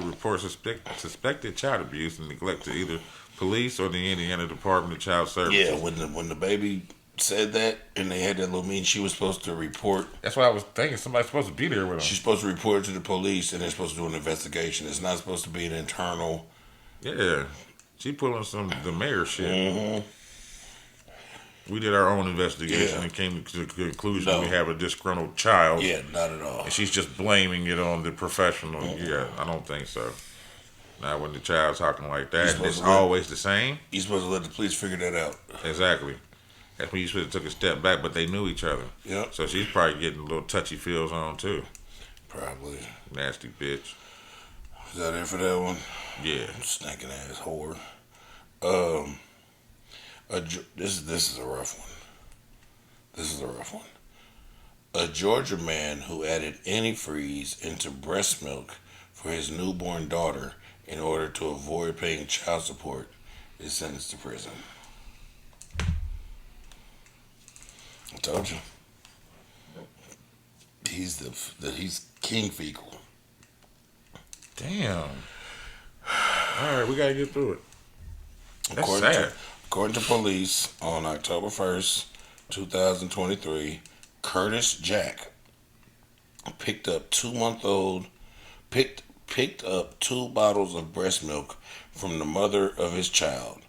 report suspected child abuse and neglect to either police or the Indiana Department of Child Services. Yeah, when the baby said that and they had that little meeting, she was supposed to report. That's what I was thinking. Somebody's supposed to be there with them. She's supposed to report to the police and they're supposed to do an investigation. It's not supposed to be an internal. Yeah. She pulling the mayor shit. Mm-hmm. We did our own investigation and came to the conclusion we have a disgruntled child. Yeah, not at all. And she's just blaming it on the professional. Yeah, I don't think so. Now, when the child's talking like that, it's always the same. You're supposed to let the police figure that out. Exactly. That's when you should have took a step back, but they knew each other. Yep. So she's probably getting a little touchy feels on, too. Probably. Nasty bitch. Is that it for that one? Yeah. Stinking ass whore. This is a rough one. A Georgia man who added antifreeze into breast milk for his newborn daughter in order to avoid paying child support is sentenced to prison. I told you. He's King Fecal. Damn. All right, we gotta get through it. That's According sad. to, according to police, on October 1st, 2023, Curtis Jack picked up 2-month-old picked up 2 bottles of breast milk from the mother of his child,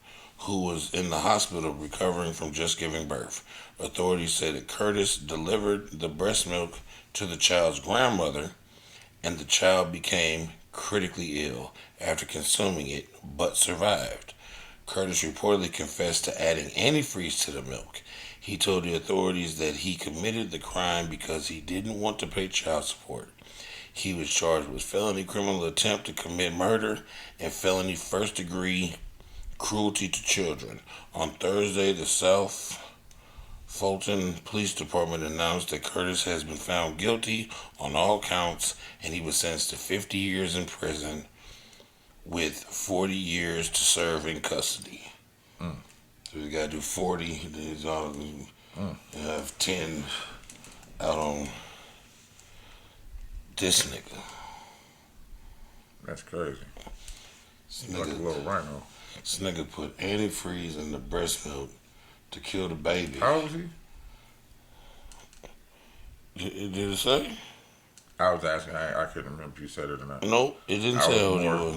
who was in the hospital recovering from just giving birth. Authorities said that Curtis delivered the breast milk to the child's grandmother, and the child became critically ill after consuming it, but survived. Curtis reportedly confessed to adding antifreeze to the milk. He told the authorities that he committed the crime because he didn't want to pay child support. He was charged with felony criminal attempt to commit murder and felony first degree cruelty to children. On Thursday, the South Fulton Police Department announced that Curtis has been found guilty on all counts, and he was sentenced to 50 years in prison with 40 years to serve in custody. So you gotta do 40, then he's on, you have 10 out on this nigga. That's crazy. This Like a nigga, little rhino. this nigga put antifreeze in the breast milk to kill the baby. How old was he? Did it say? I was asking. I couldn't remember if you said it or not. Nope, it didn't I say was how old he more- was.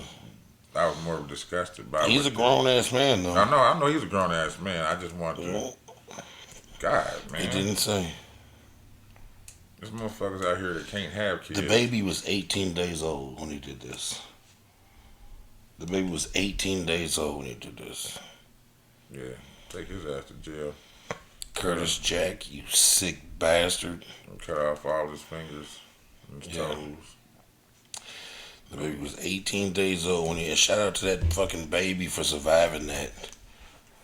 I was more disgusted by. He's a grown ass man though. I know he's a grown ass man. I just want to. Well, God, man. it didn't say. There's motherfuckers out here that can't have kids. The baby was 18 days old when he did this. The baby was 18 days old when he did this. Yeah, take his ass to jail Curtis Jack, you sick bastard. and cut off all his fingers and his Yeah. toes. The baby was 18 days old when he. And shout out to that fucking baby for surviving that.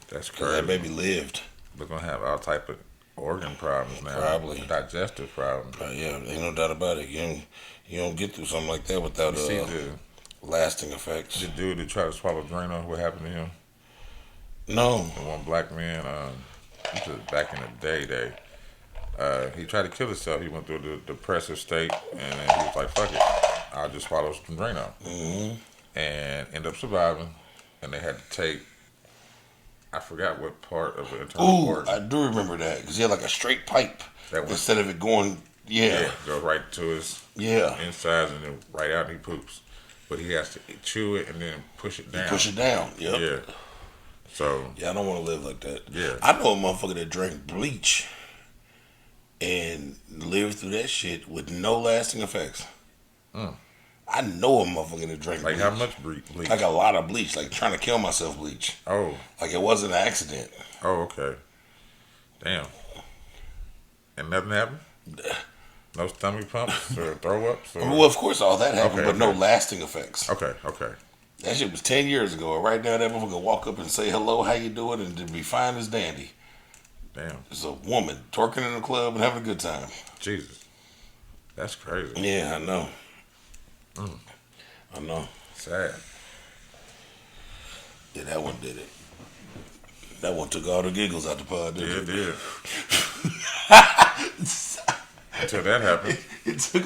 That's Cause crazy. that baby lived. We're gonna have all type of organ problems now. Probably. Digestive problems. Yeah, ain't no doubt about it. You don't get through something like that without You see the lasting effects. dude that tried to swallow Drano, what happened to him? No. The one black man, this was back in the day, he tried to kill himself. He went through the depressive state, and then he was like, fuck it, I'll just swallow some Drano. And ended up surviving, and they had to take, I forgot what part of the internal Ooh, organ. I do remember that because he had like a straight pipe That was- instead of it going. Yeah, Go right to his yeah. insides and then right out and he poops. But he has to chew it and then push it down. Push it down. Yep. Yeah. So, Yeah, I don't want to live like that. Yeah. I know a motherfucker that drank bleach and lived through that shit with no lasting effects. I know a motherfucker that drank like bleach. how much bleach? Like a lot of bleach. Like trying to kill myself bleach. Oh, Like it wasn't an accident. okay. Damn. And nothing happened? No stomach pumps or throw ups? Or... Well, of course all that happened, Okay, but no okay. lasting effects. Okay. That shit was 10 years ago. Right now, that motherfucker walk up and say hello, how you doing, and to be fine as dandy. Damn. It's a woman twerking in the club and having a good time. Jesus. That's crazy. Yeah, I know. I know. Sad. Yeah, that one did it. That one took all the giggles out the pod, Yeah, it didn't did. Until that happened. it took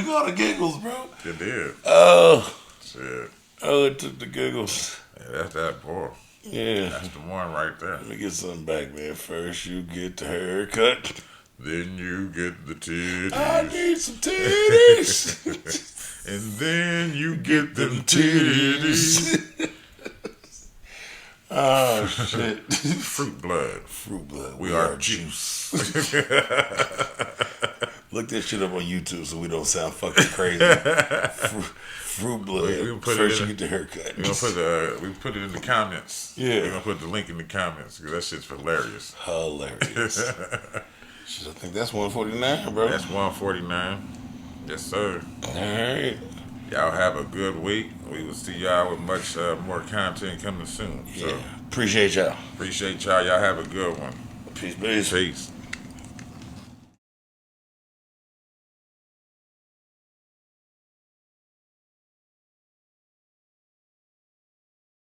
all the giggles, bro. It did. Oh, Shit. it took the giggles. Yeah, that's that boy. Yeah. That's the one right there. Let me get something back, man. First you get the haircut. Then you get the I titties. need some titties. And then you get them titties. Oh, shit. Fruit blood. Fruit blood. We are juice. Look that shit up on YouTube so we don't sound fucking crazy. Fruit blood. We put First it you in- get the haircut. We put it in the comments. Yeah. We're gonna put the link in the comments because that shit's hilarious. Hilarious. Shit, I think that's 149, bro. That's 149. Yes, sir. All right. Y'all have a good week. We will see y'all with much more content coming soon. So Yeah. Appreciate y'all. appreciate y'all. Y'all have a good one. Peace, peace. Peace.